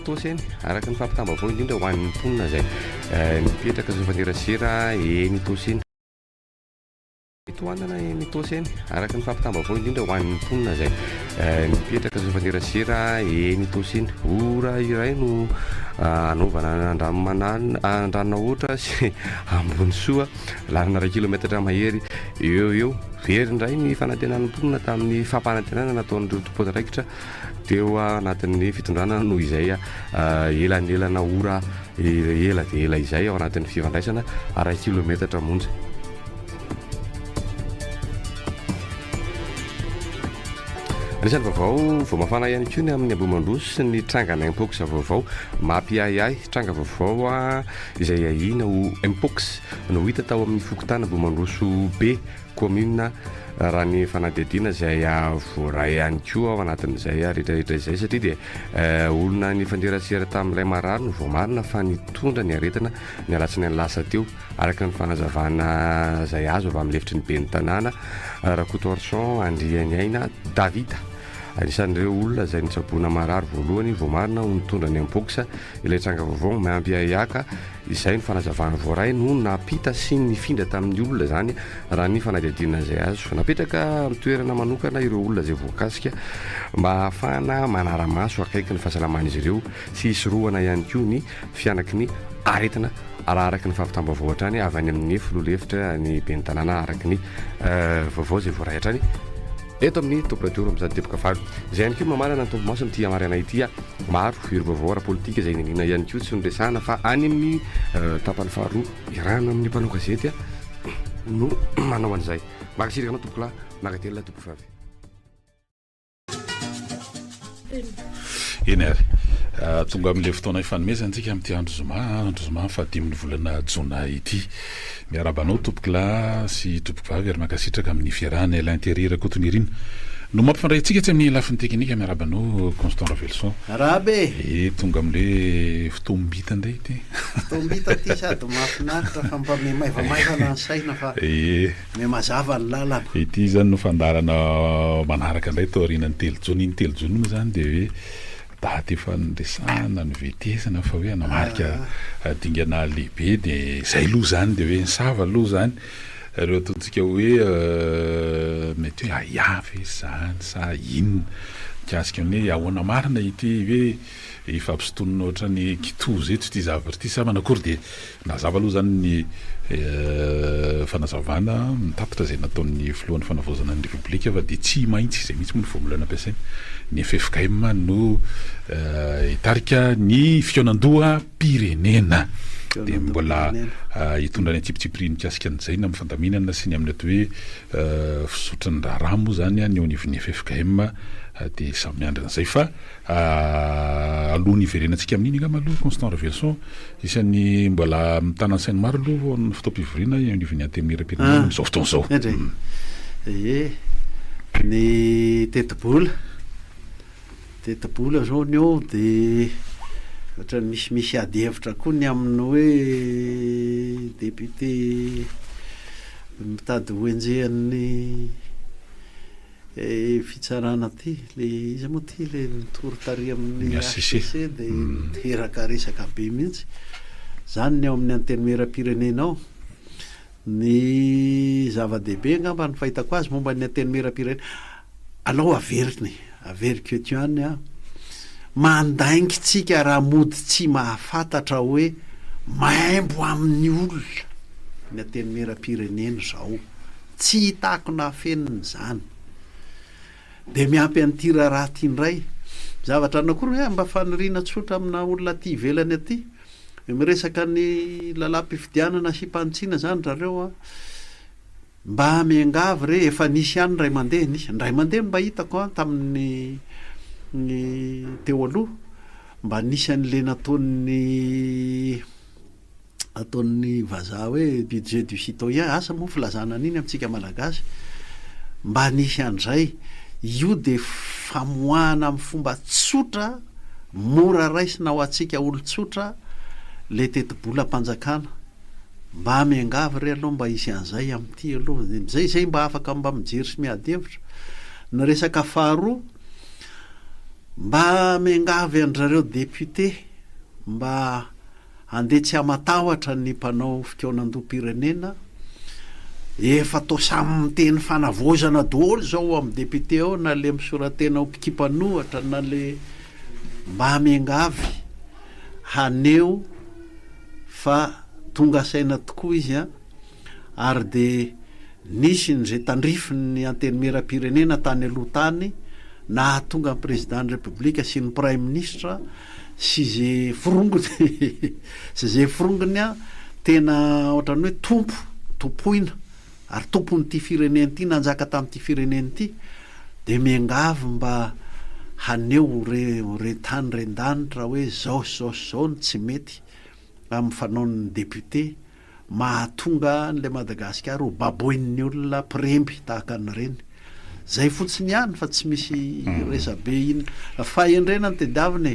mitosy eny araka ny fampitambavao indrindra ho an'ny mponina zay mipetraka sy fanirasera eny itosy eny toanana mitosy eny araka ny fampitambavao indrindra ho an'ny mponina zay mipetraka sy fanirasera eny itosy eny ora iray no anaovana andranona ohatra sy ambony soa larina 1 kilometatra mahery eo very indray ny fanantenan'ny mponina tamin'ny fampanantenana nataon'ireo tompotraikitra teo anatin'ny fitondrana noho izay elanelana ora ela dia ela izay ao anatin'ny fifandraisana 1 kilometatra monja. Anisan'ny vaovao vao mafana ihany koa ny amin'ny Ambohimandroso sy ny trangana Mpox vaovao mampiahiahy tranga vaovao izay ahina ho Mpox no hita tao amin'ny fokotana Ambohimandroso be commune raha ny fanadihadiana izay voaray ihany koa ao anatin'izay rehetrarehetra izay satria dia olona ny fanderasera tamin'ilay marary no voamarina fa nitondra ny aretina ny alatsiny ny lasa teo araka ny fanazavana izay azo avy amin'ny lefitry ny ben'ny tanàna Rakotorson Andriany Aina Davida anisan'ireo olona izay nitsaboana marary voalohany voamarina ho nitondra ny Mpox ilay tranga vaovao mampiahiaka izay ny fanazavana voaray no napita sy nifindra tamin'ny olona zany raha ny fanadihadiana izay azo napetraka mitoerana manokana ireo olona izay voakasika mba ahafahana manara-maso akaiky ny fahasalaman'izy ireo sy hisorohana ihany koa ny fianaky ny aretina araky ny fampitambavao hatrany avy any amin'ny filolefitra ny ben'ny tanàna araky ny vaovao izay voaray hatrany eto amin'ny tomplatoro amin'izany teboka falo izay ihany koa mamarana ny tombo maso amin'ity amariana ity maro ireo vaovao ara-politika izay niniana ihany koa tsy nodresahana fa any amin'ny tapany faharoa irano amin'ny mpanao gazety no manao an'izay makasiraka anao tomboka lahy makatelina tomboka favy eny ary tonga amin'ilay fotoana ifanomezantsika amin'ity andro zoma fahadiminy volana jona ity miarabanao tompoka sy tompoka vavy ary makasitraka amin'ny fiarahana l'intérieur kotonirina no mampifandray antsika tsy amin'ny lafiny teknika miarabanao Constant Ravelson rabe tonga amin'ilay fitombita ndray ty fitombita ty sady mahafinaritra fa mba maivamaivana ny saina fa me mazava ny lalana ity zany no fandarana manaraka indray taorinan'ny telojony moa zany dia hoe daty efa nresahana ny vetesana fa hoe anamarika dingana lehibe dia izay loha zany dia hoe nisava aloha zany reo ataontsika hoe mety hoe aiavy zany sa inona kasika hoe ahoana marina ity hoe ifampisotonina ohatra ny kitozy eto ity zavatra ity sa manakory dia nazava aloha zany ny fanazavana mitatitra izay nataon'ny filohan'ny fanavaozana ny repoblika fa dia tsy maintsy izay mihitsy moa ny formule nampiasaina ny FFKM no hitarika ny fionandoha pirenena dia mbola hitondra ny antsipitsipiriny mikasika an'izay na amin'ny fandaminana sy ny amin'ny ato hoe fisotrany raharaha moa zany ny onivon'ny FFKM dia samy miandrina izay fa aloha ny iverenantsika amin'iny nga maloha Constant Ravelson isan'ny mbola mitana sainy maro aloha ny fotoam-pivoriana onivon'ny antenimieram-pirenena izao fotoan'izao ny tetibola zao ny eo dia ohatra misy ady hevitra koa ny amin'ny hoe député mitady hoenjehan'ny fitsarana ty le izy moa ty le nitory tary amin'ny ACC dia teraka resaka be mihitsy zany ny ao amin'ny antenimieram-pirenena ao ny zava-dehibe ngamba ny fahitako azy momba ny antenimieram-pirenena alao averiko eto ihany mandaingitsika raha mody tsy mahafantatra hoe maimbo amin'ny olona ny antenimieram-pirenena zao tsy hitako na feniny zany dia miampy an'ity raha ty indray zavatra anakory hoe mba faniriana tsotra amina olona ty ivelany aty miresaka ny lalam-pifidianana sy mpantsiana zany zareo mba miangavy re efa nisy ihany ndray mandeha mba hitako tamin'ny teo aloha mba nisy an'le nataon'ny vazaha hoe budget du citoyen asa moa filazana an'iny amintsika malagasy mba nisy an'izay io dia famoahana amin'ny fomba tsotra mora raisina ho antsika olo-tsotra le tetibola mpanjakana mba miangavy re aloha mba isy an'izay amin'ity aloha zay mba afaka mba mijery sy miady hevitra ny resaka faharoa mba miangavy andrareo député mba andeha tsy amatahotra ny mpanao fikonan-doam-pirenena efa tao samy miteny fanavozana daholo zao amin'ny député ao na le misoratena ao mpikipanohatra na le mba miangavy haneo fa tonga saina tokoa izy a ary de nisy nzay tandrifiny anteny meram-pirenena tany aloha tany na tonga ny président de république sy ny prime ministre sy zay firongony sy zay firongony a tena ohatrany hoe tompoina ary tompon'ity firenena ity nanjaka tamin'ity firenena ity de miangavy mba haneo retany rendanitra hoe zao ny tsy mety amin'ny fanaon'ny député mahatonga n'le Madagasikara ho baboin'ny olona piremby tahaka an'ireny zay fotsiny ihany fa tsy misy resabe iny fa endrena ny tediavina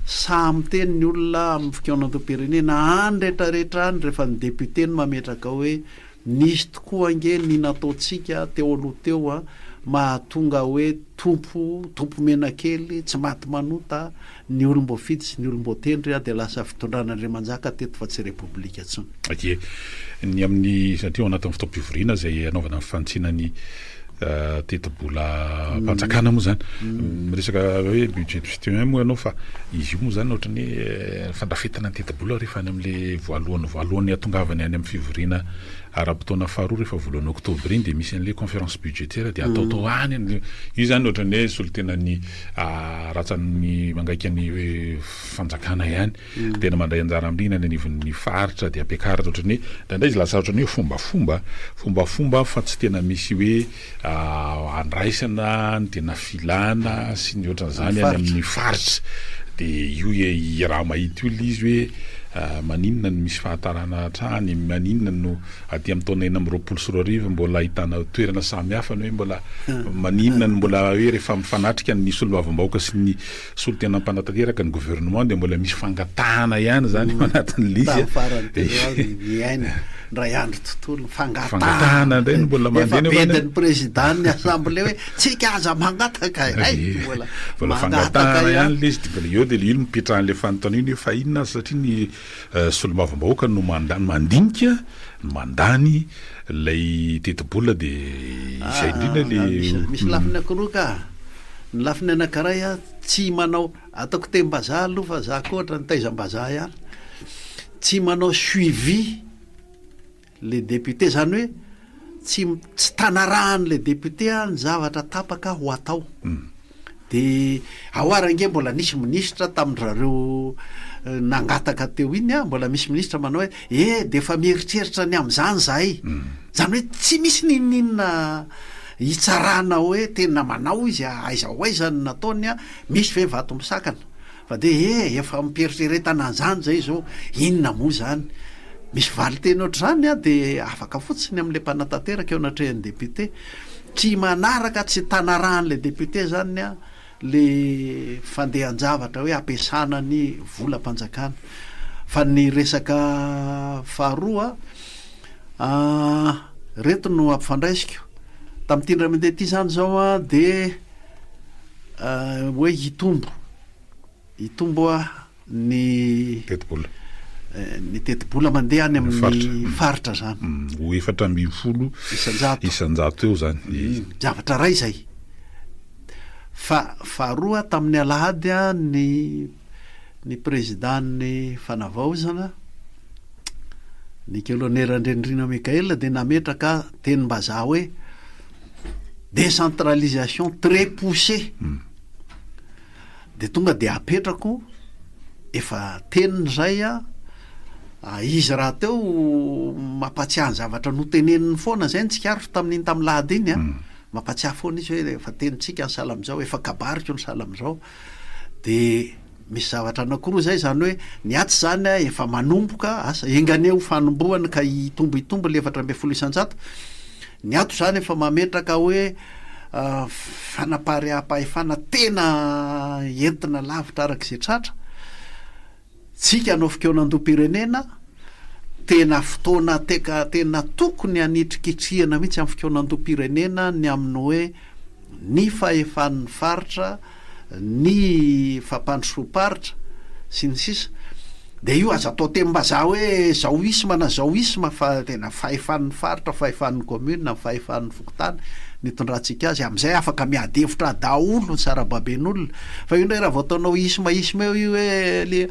samy teny ny olona amin'ny fikonan-doam-pirenena any rehetrarehetra any rehefa ny député ny mametraka hoe nisy tokoa ange ny nataontsika teo aloha teo a mahatonga hoe tompo menakely tsy maty manota ny olom-boafidy sy ny olom-boatendry a de lasa fitondrana-Andriamanjaka teto fa tsy repoblika tsony ake ny amin'ny satria ao anatin'ny fotoam-pivoriana zay anaovana ny fanitsinany tetibola mpanjakana moa zany resaka hoe budget citoyen moa ianao fa izy io moa zany ohatrany hoe fandrafetana ny tetibola rehefa any am'le voalohany atongavany any amin'ny fivoriana ara-potoana faharoa rehefa voalohan'ny oktobra iny de misy an'le conférence budgétaire de ataotao any io zany ohatrany hoe solotenany ratsan'ny mangaiky any hoe fanjakana ihany tena mandray anjara amrina ny anivon'ny faritra de ampiakaritra ohatrany ndray izy lasa ohatrany hoe fombafomba fa tsy tena misy hoe andraisana ny tena filana sy ny ohatran'izany any amin'ny faritra de io raha mahita io izy hoe maninona no misy fahatarana trany maninona no aty amin'ny taona 420 mbola ahitana toerana samy hafa ny hoe mbola maninona no mbola hoe rehefa mifanatrika ny solombavam-bahoaka sy ny solotena mpanatateraka ny gouvernement de mbola misy fangatahana ihany zany anatin'ny lizy ray andro tontolo fangatahana ndray no mbola mandeny président ny assemblée hoe tsika aza mangataka mbola fangatahana ihany le izy de mbola eo de le ilo mipetrahan'le fanontana iny fa inona satria ny solombavam-bahoaka no mandinika mandany lay tetibola de izay indrindra le misy lafiny ankiroa ka ny lafiny anankiray a tsy manao ataoko tem-bazaha aloha fa za koa ohatra ny taizam-bazaha ihany tsy manao suivi le député zany hoe tsy tanarahany le député a ny zavatra tapaka ho atao de aoarange mbola nisy ministra tamin'ndrareo nangataka teo iny a mbola misy ministra manao hoe de efa mieritreritra ny am'izany zahay zany hoe tsy misy ninina hitsarana hoe tena manao izy aiza ho aizany nataony a misy ve vato misakana fa de efa miperitreretana an'izany zay zao inona moa zany misy valy teny ohatr' zany a de afaka fotsiny am'le mpanatateraka eo anatrehan'ny député tsy manaraka tsy tanarahan'le député zany a le fandehan-javatra hoe ampiasana ny volam-panjakana fa ny resaka faharoa reto no ampifandraisiko tamin'ity ndray mandeha ty zany zao a de hoe hitombo a ny tetibola mandeha any amin'ny faritra zany ho 410 isanjato eo zany zavatra ray zay fa faharoa tamin'ny alahady a ny présidentny fanavaozana ny colonel Andrendrina Mikaela de nametraka teny-bazaha hoe décentralisation très poussée de tonga de apetrako efa teniny zay a izy raha teo mampatsiahy ny zavatra noteneniny foana zay ntsikarotro tamin'iny tamin'ny lahady iny a mampatsiahy foana izy hoe efa tenitsika ny sala am'izao efa kabariko ny sala am'izao de misy zavatra anankiroa zay zany hoe ny aty zany a efa manomboka asa enganeo fanombohany ka hitombo le 410 isanjato ny ato zany efa mametraka hoe fanapaream-pahefana tena entina lavitra arak'izay tratra tsika anao fikonan-doam-pirenena tena fotoana tena tokony anitriketrihana mihitsy amin'ny fikonan-doam-pirenena ny amin'ny hoe ny fahefan'ny faritra ny fampandrosoam-paritra sy ny sisa de io aza atao teny-mbazaha hoe zao isma na zao isma fa tena fahefan'ny faritra fahefan'ny commune fahefan'ny fokotany nitondrantsika azy am'izay afaka miady hevitra daolo sarababen'olona fa io ndray raha vao ataonao isma eo io hoe le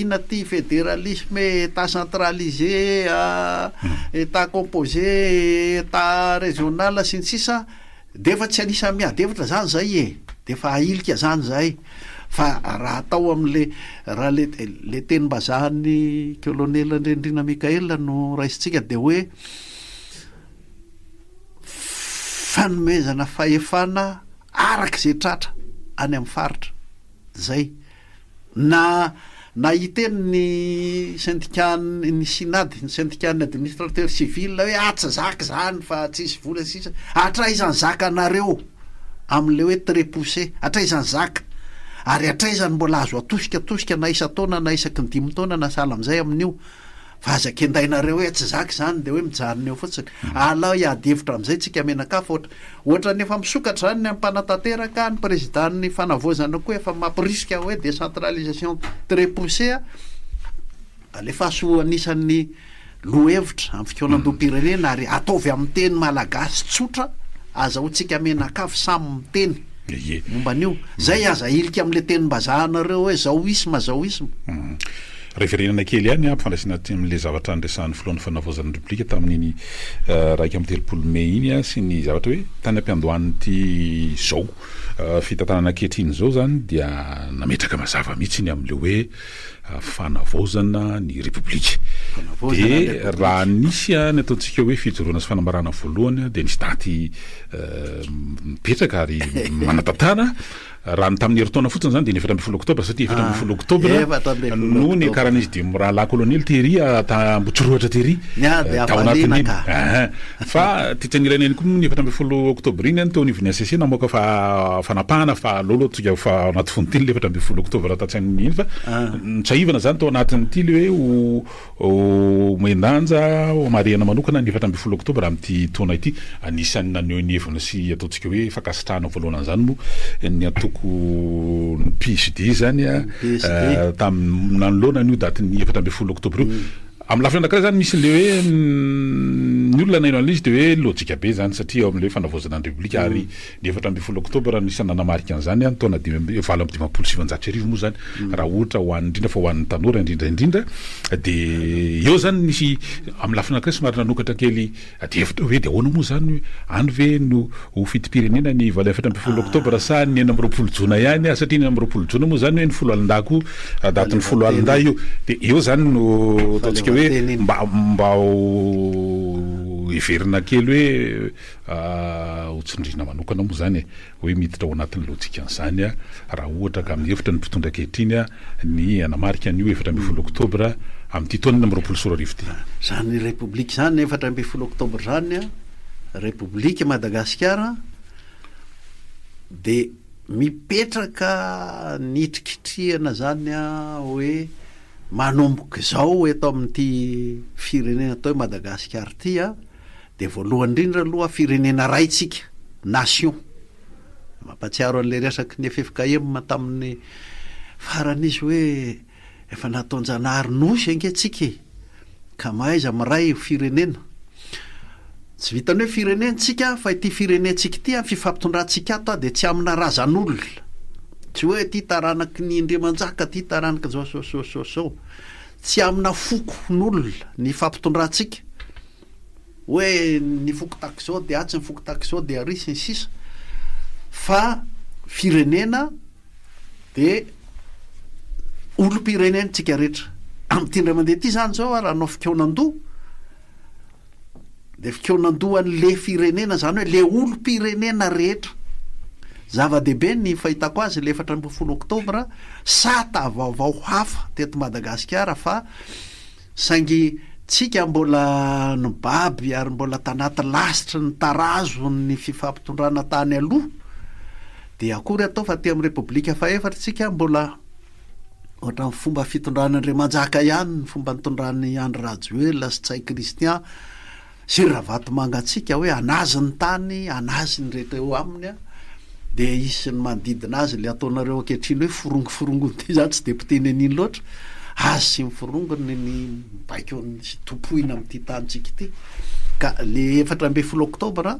ina ty fédéralisme état centralisé état composé état régional sy ny sisa de efa tsy anisa miady hevitra zany zay de efa ailika zany zay fa raha atao am'le raha le teny-mbazahan'ny colonel Ndrendrina Mikaela no raisitsika de hoe fanomezana fahefana arak'izay tratra any amin'ny faritra zay na hiteny ny syndicat-ny synady ny syndicat-ny administrateur civil hoe atsazaka zany fa tsisy vola sisa atraizany zaka anareo am'le hoe très poussé atraizany zaka ary atraizany mbola azo atosika na isa taona na isaky ny 5 taona na sahala am'izay amin'io fa azaka endainareo hoe tsy zaka zany de hoe mijariny eo fotsiny ala iady hevitra am'izay tsika menakafa ohatra ny efa misokatra zany ny ampanatateraka ny présidentny fanavozana koa efa mampiriska hoe décentralisation très poussé alefa so anisan'ny lohevitra amin'ny fikonan-doam-pirenena ary ataovy amin'ny teny malagasy tsotra azahoantsika menakafo samy miteny momban'io zay aza ilika am'le teny-mbazahanareo hoe zao isma referenana kely ihany ampifandraisina am'le zavatra andresan'ny filohan'ny fanavozan'ny replika tamin'iny raika amby 3 Mey iny sy ny zavatra hoe tany ampiandohan'ny ty zao fitantanana ankehitriny zao zany dia nametraka mazava mihitsy iny am'le hoe fanavozana ny repoblika de raha nisy ny ataontsika hoe fijoroana sy fanambarana voalohany de nisy daty mipetraka ary manatantara raha ny tamin'ny heritaona fotsiny zany de 7 oktobra satria 7 oktobra no ny karan'izy de raha la colonel Terry Ambotsoroatra Terry tao anatin'iny fa titsangilaneny koa ny 7 oktobra iny tao nivony ACC namoaka fanapahana fa lolo tsika fa anaty fontiny le 7 oktobra tatsaniny iny fa nitsaivana zany tao anatin'ity le hoe Moendanja Mariana manokana ny 7 oktobra amin'ity taona ity anisan'ny naneho ny hevina sy ataontsika hoe fakasitrahana voalohana zany mo ny atoko ny PSD zany tamin'ny nanoloana n'io daty ny 7 oktobra io amin'ny lafiny anankiray zany misy le hoe ny olona naino an'izy de hoe lojika be zany satria amin'le fanavozana ny repoblika ary ny 7 oktobra nisy nanamarika an'izany any taona 7 moa zany raha ohatra hoan'ny indrindra fa hoan'ny tanora indrindra de eo zany nisy amin'ny lafiny anankiray somary nanokatra kely de hevitra hoe de ahoana moa zany any ve no ho fiti-pirenena ny vala 7 oktobra sa ny 20 jona ihany satria ny 20 jona moa zany hoe ny 10 alindako daty ny 10 alinda io de eo zany no ataontsika hoe mba iverina kely hoe hotsindrina manokana moa zany hoe miditra ao anatin'ny lojika an'izany raha ohatra ka amin'ny hevitra ny mpitondra ankehitriny ny anamarika an'io 7 oktobra amin'ity taona 20 ty zany repoblika zany 7 oktobra zany repoblika Madagasikara de mipetraka nitrikitrihana zany hoe manomboka zao eto amin'ity firenena atao hoe Madagasikara ty de voalohany indrindra aloha firenena raitsika nation mampatsiaro an'le resaky ny FFKM tamin'ny faran'izy hoe efa nataon-janahary nosy ankehtsika ka mahaiza miray firenena tsy vitany hoe firenentsika fa ity firenentsika ty fifampitondrantsika ato de tsy amina razan'olona tsy hoe ty taranaky ny Indriamanjaka ty taranaky zao tsy amina foko n'olona ny fampitondrantsika hoe ny foko taky zao de atsy ny foko taky zao de ary sy ny sisa fa firenena de olom-pirenentsika rehetra amin'ity ndray mandeha ty zany zao raha anao fikonan-doha de fikonan-doha an'le firenena zany hoe le olom-pirenena rehetra zava-dehibe ny fahitako azy le 7 oktobra sata vaovao hafa teto Madagasikara fa saingy tsika mbola nibaby ary mbola tanaty lasitra ny tarazo ny fifampitondrana tany aloha de akory atao fa ty amin'ny repoblika faefatra tsika mbola ohatra ny fomba fitondran'Andriamanjaka ihany ny fomba nitondran'ny Andry Rajoelina sy Tsay Christian sy Ravatomangatsika hoe anazy ny tany anazy ny rehetra eo aminy de isy ny manodidina azy le ataonareo ankehitriny hoe forongoforongony ty zany tsy de mpiteny an'iny loatra azy sy miforongony ny baikony sy topoina am'ty tantsika ity ka le 14 oktobra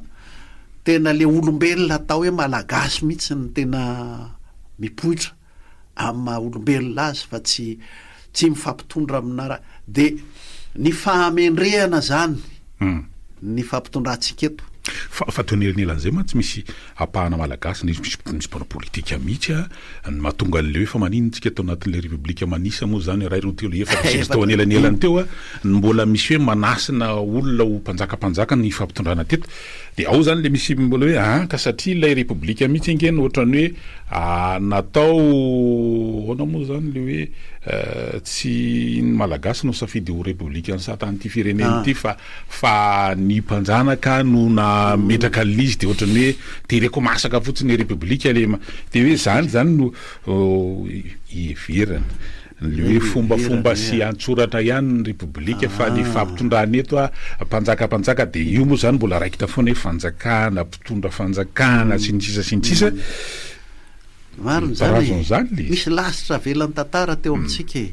tena le olombelona atao hoe malagasy mihitsy ny tena mipoitra ama olombelona azy fa tsy mifampitondra aminara de ny fahamendrehana zany ny fampitondrantsika eto fa tonelan'elan'izay ma tsy misy apahana malagasy misy mpana politika mihitsy ny mahatonga an'le hoe fa maninontsika tao anatin'le republika manisa moa zany ray ro teo le efatra tao anelanelany teo a mbola misy hoe manasina olona ho mpanjakampanjaka ny fampitondrana teto de ao zany le misy mbola hoe ka satria ilay republika mihitsy angeny ohatrany hoe natao ona moa zany le hoe tsy ny malagasy no safidy ho republika ny satan'ity fireneny ity fa ny mpanjanaka no na metraka lizy de ohatrany hoe tereko masaka fotsiny republika le de hoe zany no iheverana le hoe fombafomba sy antsoratra ihany ny republika fa ny fampitondrana eto mpanjakampanjaka de io moa zany mbola raikita foana hoe fanjakana mpitondra fanjakana sy nitsisa mariny zany misy lasitra velan'ny tantara teo amintsika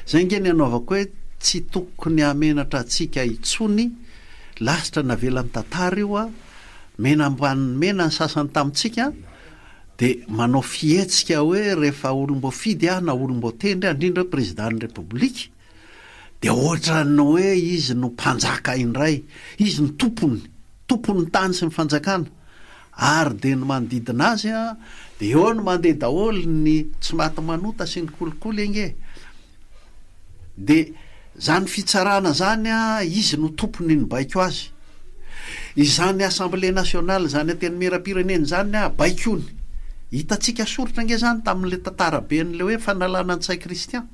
zay ngeny anaovako hoe tsy tokony amenatra atsika itsony lasitra navelan'ny tantara io a mena ny sasany tamintsika de manao fihetsika hoe rehefa olombo fidy na olombo tendry indrindra président ny republika de ohatrany hoe izy no mpanjaka indray izy ny tompony tany sy mifanjakana ary de ny manodidina azy de eo no mandeha daholo ny tsy maty manota sy ny kolikoly enge de zany fitsarana zany izy no tompony ny baiko azy izany assemblée nationale zany ateny mera-pireneny zany baikony hitatsika soritra nge zany tamin'le tantarabe n'le hoe fanalana an-tsay kristian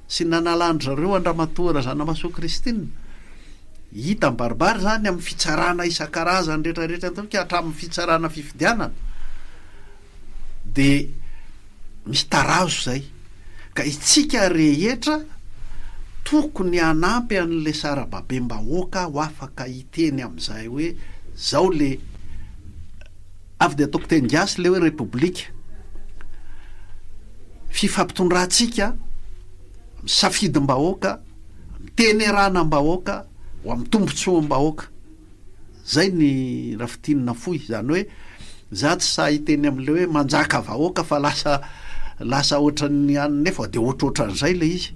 sy nanalandry zareo andramatoara zanamaso kristina hita baribary zany amin'ny fitsarana isan-karazany rehetrarehetra hatramin'ny fitsarana fifidianana de misy tarazo zay ka itsika rehetra tokony anampy an'le sarababem-bahoaka ho afaka hiteny am'izay hoe zao le avy de ataoko teny gasy le hoe republika fifampitondrantsika misafidim-bahoaka mitenerana-bahoaka ho amin'ny tombontsoam-bahoaka zay ny rafitinina foy zany hoe za tsy sa hiteny am'le hoe manjaka vahoaka fa lasa ohatrany any nefa de ohatrohatran'izay le izy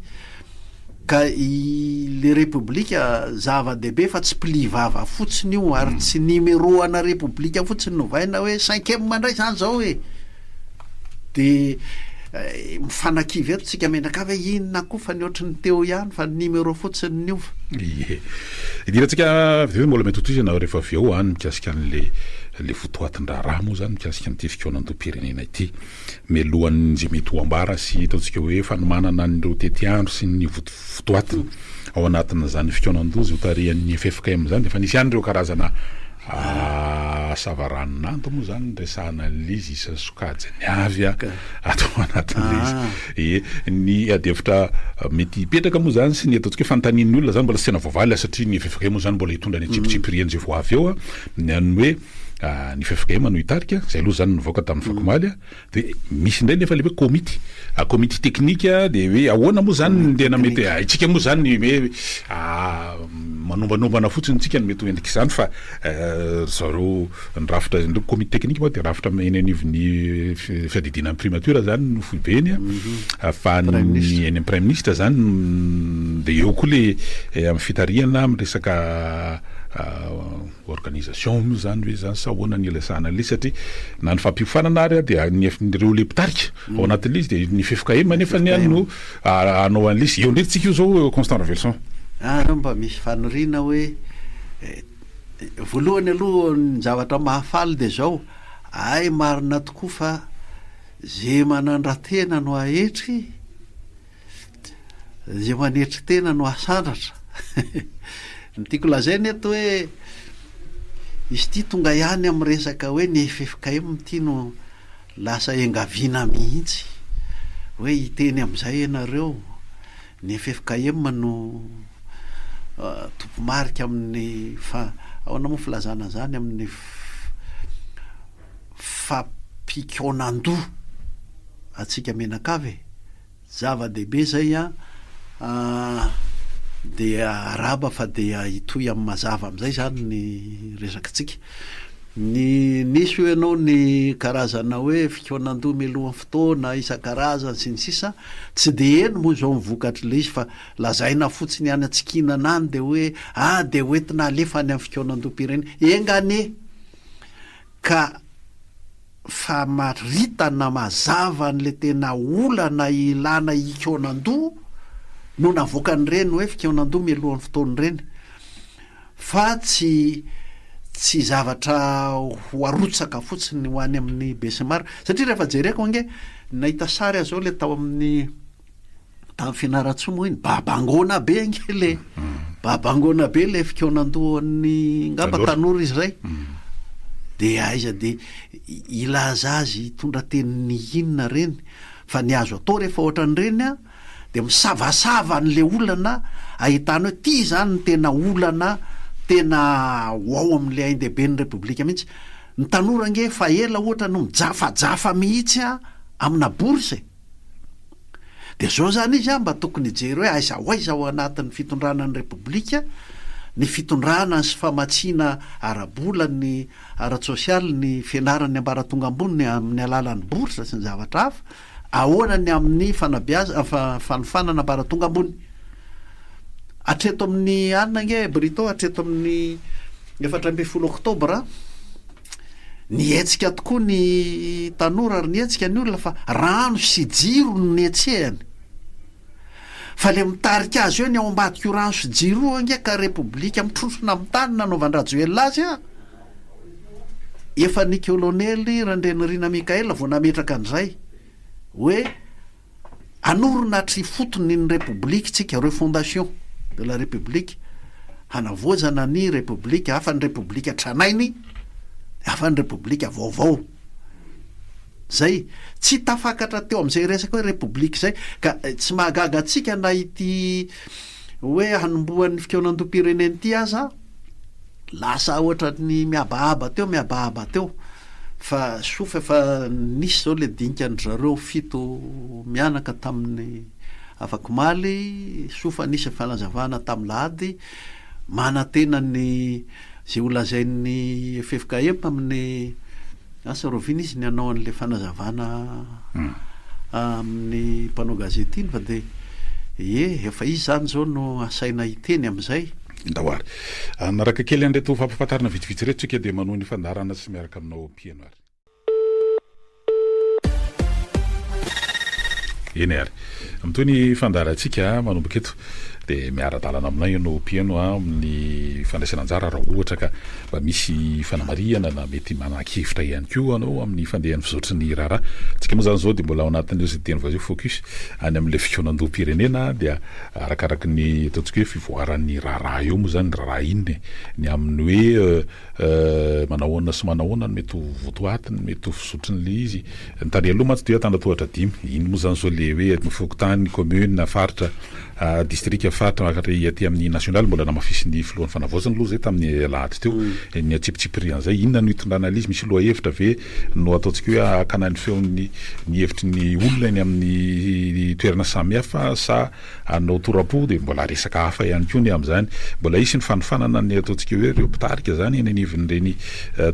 ka le republika zava-dehibe fa tsy mpilivava fotsiny io ary tsy numéroana republika fotsiny novaina hoe 5e mandray zany zao hoe de mifanakivy eto tsika menaka hoe inona koa fa ny ohatrany teo ihany fa numéro fotsiny niova idiratsika mbola metotozana rehefa avy eo any mikasika an'le fotoatin-draharaha moa zany mikasika n'ity fikoanantom-pirenena ity melohan'zay mety ho ambara sy ataontsika hoe fanomanana n'ireo tetiandro sy ny fotoatina ao anatin' zany fikoanan-dozy ho tarihan'ny FFKM zany de fa nisy any reo karazana savaranonanto moa zany resahana n'izy isa sokajy ny avy atao anatin'le izy ny adevitra mety hipetraka moa zany sy ny ataontsika hoe fanontanian'ny olona zany mbola sy tena voavaly satria ny FFKM moa zany mbola hitondra ny tsipitsipiryany zay vo avy eo ny hoe ny FFKM no hitarika zay aloha zany nivoaka tamin'ny fakomaly de misy indray nefa le hoe komity teknika de hoe ahoana moa zany ndena mety itsika moa zany hoe manombanomana fotsiny tsika ny mety ho endrika izany fa zareo ny rafitra komité teknika moa de rafitra eny anivon'ny fiadidinan'ny primature zany no foibeny fa ny eny amin'ny prime ministre zany de eo koa le amin'ny fitariana amin'ny resaka organisation moa zany hoe zany sa ahoana ny lasana le satria na ny fampiofanana ary de nireo le mpitarika ao anatin'le izy de ny FFKM nefa ny any no anao an'le izy eo ndreky tsika io zao Constant Revelson mba misy fanoriana hoe voalohany aloha ny zavatra mahafaly de zao ay marina tokoa fa zay manandra-tena no ahetry zay manetry tena no asandratra ny tiako lazainy eto hoe izy ty tonga ihany amin'ny resaka hoe ny FFKM ty no lasa engaviana mihitsy hoe hiteny am'izay ianareo ny FFKM no tompomarika ahoana moa filazana zany amin'ny fikaonandoha atsika menakave zava-dehibe zay dia araba fa dia itoy amin'ny mazava am'izay zany ny resakatsika nisy ho ianao ny karazana hoe fikaonandoha milohan'ny fotoana isan-karazany sy ny sisa tsy de eno moa zao mivokatry le izy fa lazaina fotsiny any atsikinana any de hoe de hoentina alefa any amin'ny fikaonandoha-pirenena engane ka fa maritana mazava n'le tena olana ilana ikaonandoha no navoakany reny hoe fikaonandoha mialohan'ny fotoany reny fa tsy zavatra ho arotsaka fotsiny ho any amin'ny besimara satria rehefa jereko ange nahita sary azao le tao amin'ny fianaratsoa moa iny babangona be ange le babangona be le fikaonandohan'ny ngamba tanora izy zay de aiza de ilaza azy tondra tenin'ny inona reny fa ny azo atao rehefa ohatran'reny de misavasava n'le olana ahitana hoe ty zany ny tena olana tena ao amin'le ain-dehibe ny repoblika mihitsy ny tanora nge fa ela ohatra no mijafajafa mihitsy amina bourse de zao zany izy mba tokony jery hoe aiza ao anatin'ny fitondrana ny repoblika ny fitondrana sy famatsiana arabola ny ara-tsosialy ny fianarany ambaratonga ambony amin'ny alalan'ny bourse sy ny zavatra hafa ahoanany amin'ny fanofanana ambaratonga ambony atreto amin'ny anina nge brito atreto amin'ny 14 oktobra nietsika tokoa ny tanora ary nietsika ny olona fa rano sy jiro no nietsehany fa le mitarika azy eo ny ao ambadika io rano sy jiro ange ka repoblika mitrotrona amin'ny tany nanaovandrajoela azy efa ny kolonely Randrenirina Mikaela vao nametraka an'izay hoe anorona tri fotony ny repoblika tsika refondation de la république hanavoazana ny repoblika hafa ny repoblika tranainy hafa ny repoblika vaovao zay tsy tafakatra teo am'izay resaka hoe repoblika zay ka tsy mahagaga atsika na ity hoe hanombohan'ny fikaonandoha-pireneny ity aza lasa ohatra ny miabaaba teo fa sofa efa nisy zao le dinikany zareo 7 mianaka tamin'ny afakomaly sofa nisy fanazavana tamin'ny lahady manantena ny zay olazain'ny FFKM amin'ny asa rovina izy ny anao an'le fanazavana amin'ny mpanao gazety iny fa de efa izy zany zao no asaina iteny am'izay ndahoary naraka kely andreto fampafatarina vitsivitsy reto tsika de manohy ny fandarana sy miaraka aminao piano ary eny ary amitoy ny fandarantsika manomboka eto de miara-dalana aminay no piano amin'ny fandraisana anjara raha ohatra ka mba misy fanamariana na mety manakevitra ihany koa anao amin'ny fandehan'ny fizotry ny raharaha tsika moa zany zao de mbola ao anatin'ireo zay teny vazio focus any amin'le fikaonandoha-pirenena dia arakaraky ny ataontsika hoe fivoaran'ny raharaha eo moa zany raharaha inny ny amin'ny hoe manahoana sy manahoana no mety votoatiny mety fisotry n'le izy ny tany aloha mantsy de tandatohatra 10 iny moa zany zao le hoe mifokotany commune faritra district faritra makatry aty amin'ny national mbola namafisy filohan'ny fanavaozana aloha zay tamin'ny lahady teo ny atsipitsipirian zay inona no hitondrana izy misy loha hevitra ve no ataontsika hoe akanany feon'ny ny hevitry ny olona iny amin'ny toerana samihafa sa anao torapo de mbola resaka hafa ihany koa ny am'izany mbola isy ny fanofanana ny ataontsika hoe reo mpitarika zany eny anivin'ireny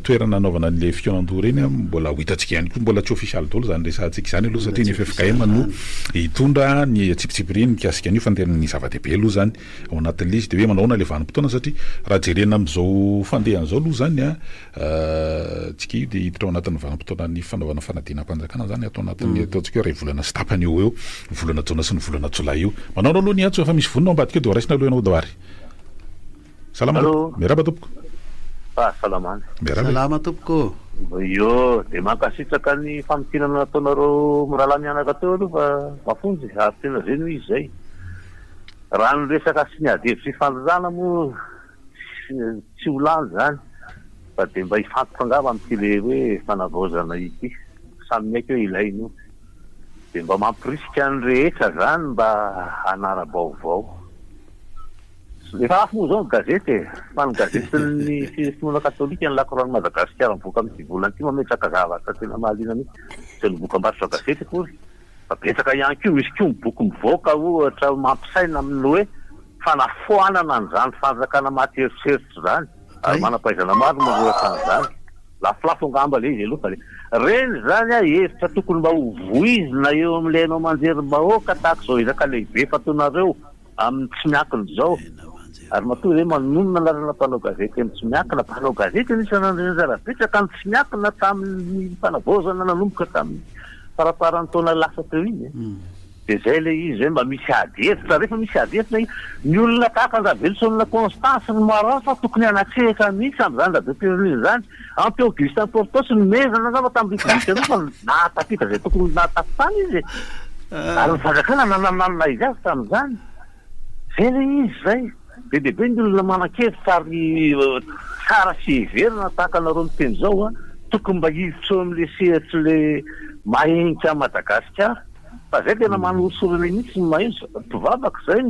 toerana anaovana an'le fikaonandoha reny mbola ho hitantsika ihany koa mbola tsy official daholo zany resantsika zany aloha satria ny FFKM no hitondra ny atsipitsipiriny mikasika an'io fanteran'ny zava-dehibe aloha zany ao anatin'le izy de hoe manahoana le vanim-potoana satria raha jerena am'izao fandehan'izao aloha zany tsika io de hiditra ao anatin'ny vanim-potoana ny fanaovana fanadinam-panjakana zany atao anatin'ny ataontsika hoe ray volana sy tapany eo eo volana jona sy ny volana jolay io manao aloha ny antso efa misy vonina ao ambadika eo de raisina aloha ianao dawary salama miaraba tompoko salama tompoko io de mankasitraka ny famitinana nataonareo mirahalahy mianaka teo aloha fa mafonjy ary tena zeny izy zay raha ny resaka sy ny adevitry fandrana moa tsy ho lany zany fa de mba hifantoka angamba am'ty le hoe fanavaozana ity samy maiky hoe ilainy io de mba mampirisika ny rehetra zany mba anara-baovao efa afo moa zao ny gazety fa ny gazetin'ny finoana katolika ny lakorany Madagasikara mivoaka amin'ny volana ity mametraka zavatra tena mahaliana mihitsy zay mivoaka-barotra gazety akory fa betsaka ihany koa misy koa miboky mivoaka ohatra mampisaina amin'ny hoe fanafoanana an'izany fanjakana maty-eritseritra zany ary manam-pahaizana maro manoratra an'izany lafilafo angamba le izy aloha fa le reny zany a hevitra tokony mba ho voizina eo amin'ilay anao manjery-bahoaka tahaka izao ezaka lehibe fatonareo amin'ny tsy miakiny zao ary matoa zay manonona lalana mpanao gazety amin'ny tsy miakina mpanao gazety nisanandreny zara-betsaka ny tsy miakina tamin'ny mpanavozana nanomboka tamin'ny faraparan'ny taona lasa teo iny de zay le izy hoe mba misy adefitra rehefa misy adefitra ny olona tahaka anjavelosonina Constance ny Morin fa tokony anatsehaka mihitsy amin'izany rabe pirenena zany ampy Augustin Portos ny mezana zava tamin'ny république aloha fa nahatapita zay tokony nahatapitany izy ary ny fanjakana nanananina izy azy tamin'izany zay le izy zay be dehibe ny olona manan-kevitra ary tsara sy heverina tahaka anareo miteny zao a tokony mba hiditra amin'le sehatry le mahenika Madagasikara fa zay tena manorosorana mihitsy ny mahitsy mpivavaka zay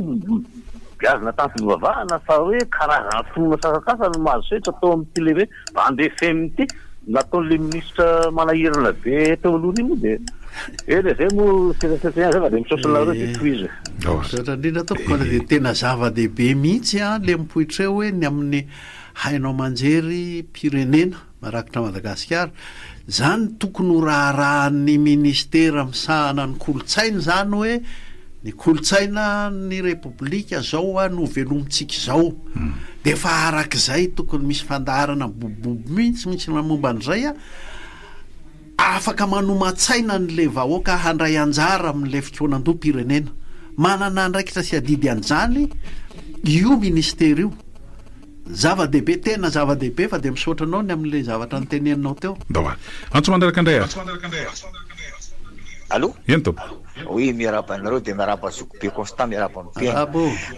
biazina tany fivavahana fa hoe karazana fonona sasasasa no mahazo setra atao amin'ity le hoe bande FM ity nataon'le ministra manahirana be teo aloha iny moa de eny zay moa setrasetra zay fa de misaosanareo de toizy ohatra indrindra toko de tena zava-dehibe mihitsy a le mipoitra eo hoe ny amin'ny hainao manjery pirenena marakitra Madagasikara zany tokony ho raharahan'ny ministera misahana ny kolotsaina zany hoe ny kolotsaina ny repoblika zao a no velomintsika zao de efa arak'izay tokony misy fandaharana bobobo mihitsy momba an'izay a afaka manomatsaina n'le vahoaka handray anjara amin'le fikonan-doha pirenena manana andraikitra sy adidy an'izany io ministera io zava-dehibe tena zava-dehibe fa de misaotra anao ny amin'le zavatra nyteneninao teo dahoary antso mandaraka andray allo eny tompo oui miaraba anareo de miaraba zoko be constant miaraba ampiaina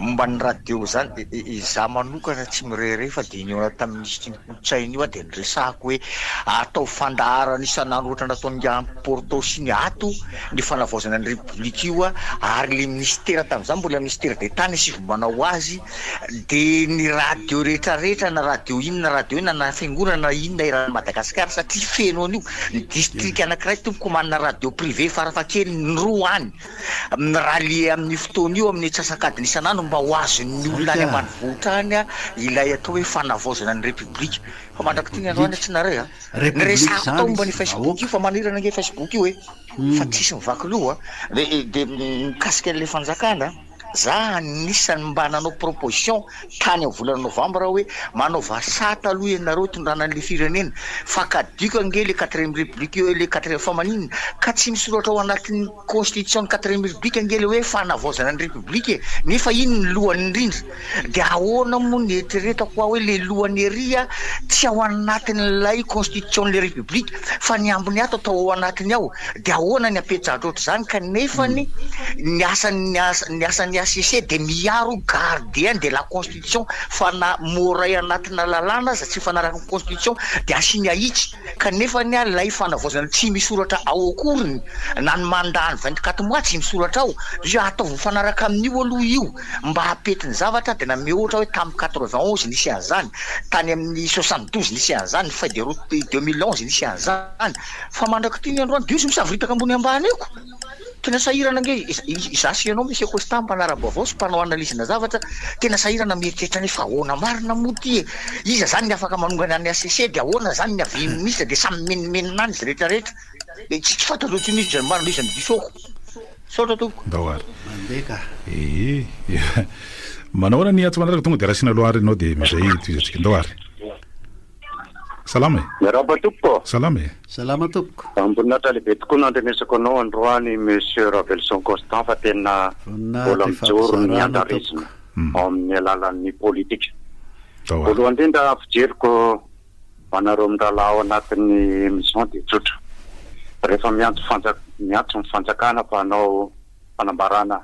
momba ny radio zany izaho manokana tsy mirere fa de niona tamin'ny kolotsaina io a de niresahako hoe atao fandaharana isan'andro ohatra nataon'ny Porto sy ny ato ny fanavaozana ny république io a ary le ministera tamin'izany mbola ministera d'État ny sivy manao azy de ny radio rehetrarehetra na radio inona na fiangonana inona iran'ny Madagasikara satria feno an'io ny district anankiray tompoko manana radio privé farafakely ny roa any amin'ny ralie amin'ny fotoana io amin'ny tsasakadiny isan'andro mba ho azon'ny olona any ambanivohitra any a ilay atao hoe fanavaozana ny république fa mandraky ty ny andro any tsy nareo a niresako tao momba ny Facebook io fa manirana nge Facebook io hoe fa tsisy mivaky loha de mikasika an'le fanjakana za nisany mba nanao proposition tany amin'ny volana novambra hoe manao vasata aloha ianareo tondranan'le firenena fa kadiko ange le 4e république io le 4e famanina ka tsy misoratra ao anatin'ny constitution ny 4e république ange le hoe fanavaozana ny république nefa iny ny lohany indrindra de ahoana moa ny eritreretako koa hoe le lohany eria tsy ao anatin'ilay constitution le république fa ny ambiny ato atao ao anatiny ao de ahoana ny apetrahatra ohatry zany kanefa ny asan'ny ACC de miaro gardien de la constitution fa na moray anatina lalàna za tsy fanaraka ny constitution de asiny ahitsy kanefa ny lay fanavaozana tsy misoratra ao akoriny na ny mandany 24 mois tsy misoratra ao io ataovy fanaraka amin'io aloha io mba hapetiny zavatra de na me ohatra hoe tamin'ny 91 nisy an'izany tany amin'ny 72 nisy an'izany fa de 2011 nisy an'izany fa mandraky ty ny androany de io sy misavritaka ambony ambany eko tena sahirana nge izasy ianao misy Costa mpanarabavao sy mpanao analizina zavatra tena sahirana mieritreritra ny fa ahoana marina moa ty e iza zany ny afaka manongana ny ACC de ahoana zany ny avy ministra de samy menimenina any izy rehetrarehetra de tsy fantatra loatra nisy zany marina izy ny disoko saotra toko dahoary mandeka manao ny antso manaraka tonga de rasina loary anao de mizay toizatsika dahoary salama miaraba tompoko salama salama tompoko ambonatra lehibe tokoa nandrenesako anao androany monsieur Ravelson Constant fa tena mbola mijoro ny andarisina ao amin'ny alalan'ny politika voalohany indrindra fijeriko manareo mirahalahy ao anatin'ny émission de tsotra rehefa miantso ny fanjakana fa hanao fanambarana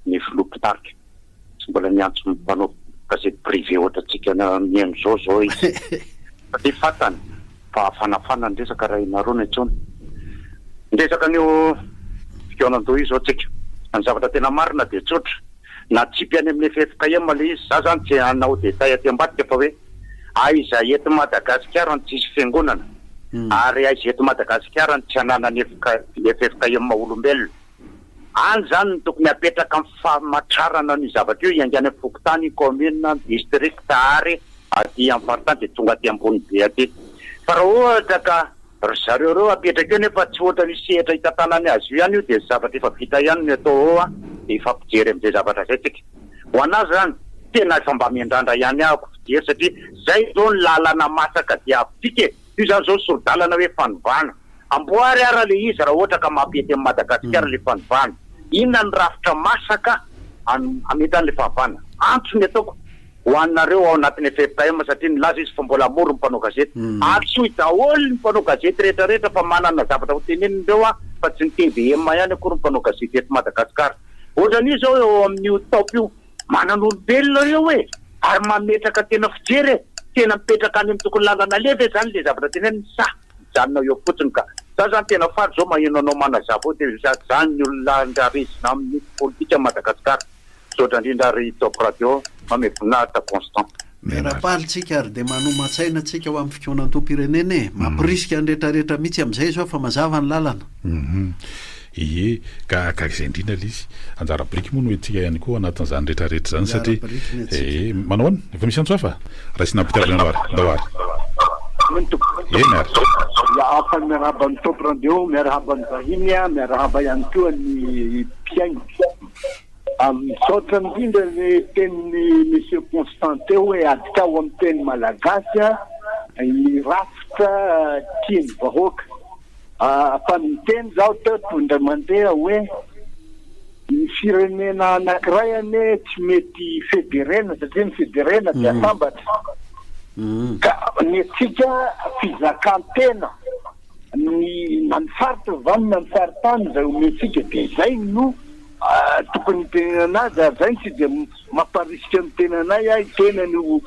ny filopitarika tsy mbola miantso mpanao gazety privé ohatra tsika mihaino zao izy de fatany fa fanafana ny resaka raha inareo ny antsony ndresaka an'io fikonan-doha io zao tsika ny zavatra tena marina de tsotra na tsipy any amin'ny efefika ema le izy za zany tsy anao detay aty ambadika fa hoe aiza eto Madagasikara ny tsisy fiangonana ary aiza eto Madagasikara ny tsy ananany efefika ema olombelona any zany ny tokony apetraka amin'ny famatrarana ny zavatra io iangany amin'ny fokotany commune district ary aty amin'ny faritany dia tonga aty ambony be aty fa raha ohatra ka ry zareo reo apetraka eo nefa tsy ohatra ny sehatra hitantanany azy io ihany io dia zavatra efa vita ihany ny atao eo dia efa ampijery amin'izay zavatra zay tsika ho anazy zany tena efa mba miandrandra ihany ahako fijery satria zay zao ny lalana masaka dia avitike io zany zao sodalana hoe fanovana amboary ara le izy raha ohatra ka mampety amin'ny Madagasikara le fanovana inona ny rafitra masaka ametany le fahavana antsony ataoko ho anareo ao anatin'ny efefika ema satria nilaza izy fa mbola moro ny mpanao gazety antsoy daholo ny mpanao gazety rehetrarehetra fa manana zavatra ho tenenin'ireo fa tsy ny TVM ihany akory ny mpanao gazety eto Madagasikara ohatran'io zao eo amin'ny taopy io manan'olombelona reo hoe ary mametraka tena fijery tena mipetraka any amin'ny tokony lalana lefa zany le zavatra teneniny sa janona eo fotsiny ka za zany tena fary zao maheno anao manazava o dia zany ny olona andrarisina amin'ny politika Madagasikara sotra indrindra ry Top Radio mamevonahitra constant miara-palitsika ary dia manoman-tsaina antsika ho amin'ny fikonan-tom-pirenena mampirisika ny rehetrarehetra mihitsy amin'izay zao fa mazava ny lalana ie ka izay indrindra le izy anjara biriky moa no etsika ihany koa anatin'izany rehetrarehetra zany satria manao any efa misy antso hafa raha sy nampiterana ndawary afa miarahaba ny Top Radio miarahaba ny vahiny miarahaba ihany koa ny mpiainy misaotra indrindra ny tenin'ny monsieur Constantin hoe adika ao amin'ny teny malagasy irafitra tiany vahoaka fa miteny zao teo tondra mandeha hoe ny firenena anankiray ane tsy mety federena satria ny federena dia sambatra ka ny atsika fizakantena na ny faritra vanina ny faritany zay ometsika dia zay no tokony tenena anazy ary zay tsy dia mamparisika amin'ny tenanay ahy tenany ho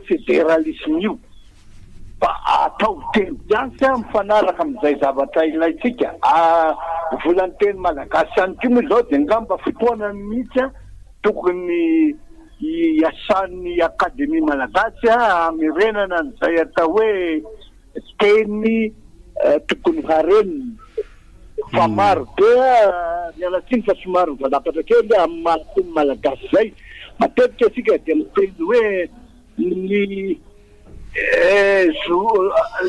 federalisme io fa atao teny piansa mifanaraka amin'izay zavatra ilaitsika volan'ny teny malagasy ihany koa moa zao dia ngamba fotoana mihitsy tokony iasan'ny akademia malagasy amirenana n'izay atao hoe teny tokony hareniny fa maro be mialatsiny fa somary mivalapatra kely amin'ny mahateny malagasy zay matetika asika dia miteny hoe ny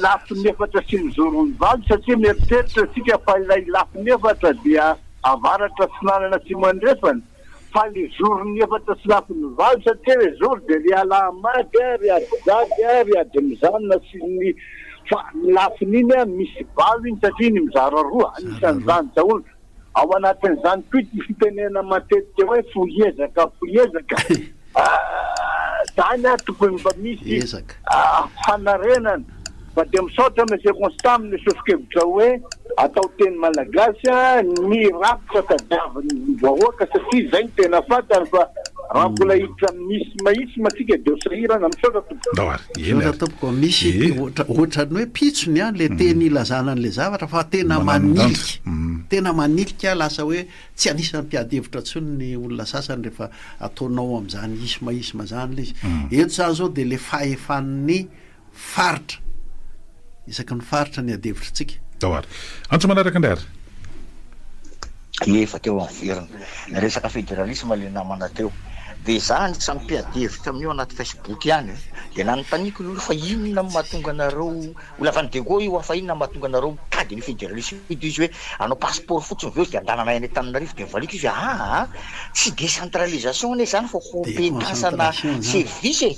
lafiny efatra sy ny zorony valo satria mieritreritra asika fa ilay lafiny efatra dia avaratra sy nanana tsy mandrefany fa le zorony efatra sy lafiny valo satria le zoro dia ry alamady ry adidady ry adimizanona sy ny fa ny lafiny iny misy valo iny satria ny mizara roa anisan'izany daholo ao anatin'izany koa ty fitenena matetika hoe foiezaka zany tokony mba misy fanarenana fa dia misaotra monsieur Constant amin'ny sofokevitra hoe atao teny malagasy ny rafitra tadiavin'ny vahoaka satria zay ny tena fantany fa raha mbola hita misy mahisy matsika dia sahirana misaotra tompoko misy ohatrany hoe pitsony le teny ilazana n'le zavatra fa tena manilika lasa hoe tsy anisan'ny mpiady-hevitra ntsony ny olona sasany rehefa ataonao amin'izany isma zany le izy eto zany zao dia le fahefan'ny faritra isaky ny faritra ny ady-hevitrantsika dawary antso manaraka andray efa teo amin'ny verina resaka federalisme le namana teo dia zany samy mpiady-hevitra amin'io anaty Facebook ihany dia nanontaniako ny olo fa inona mahatonga anareo ola avany dego io fa inona mahatonga anareo mikady ny federalisme izy hoe anao passeport fotsiny veo dia andanana any Antananarivo dia mivaliko izy tsy décentralisation ane zany fa compétence-na service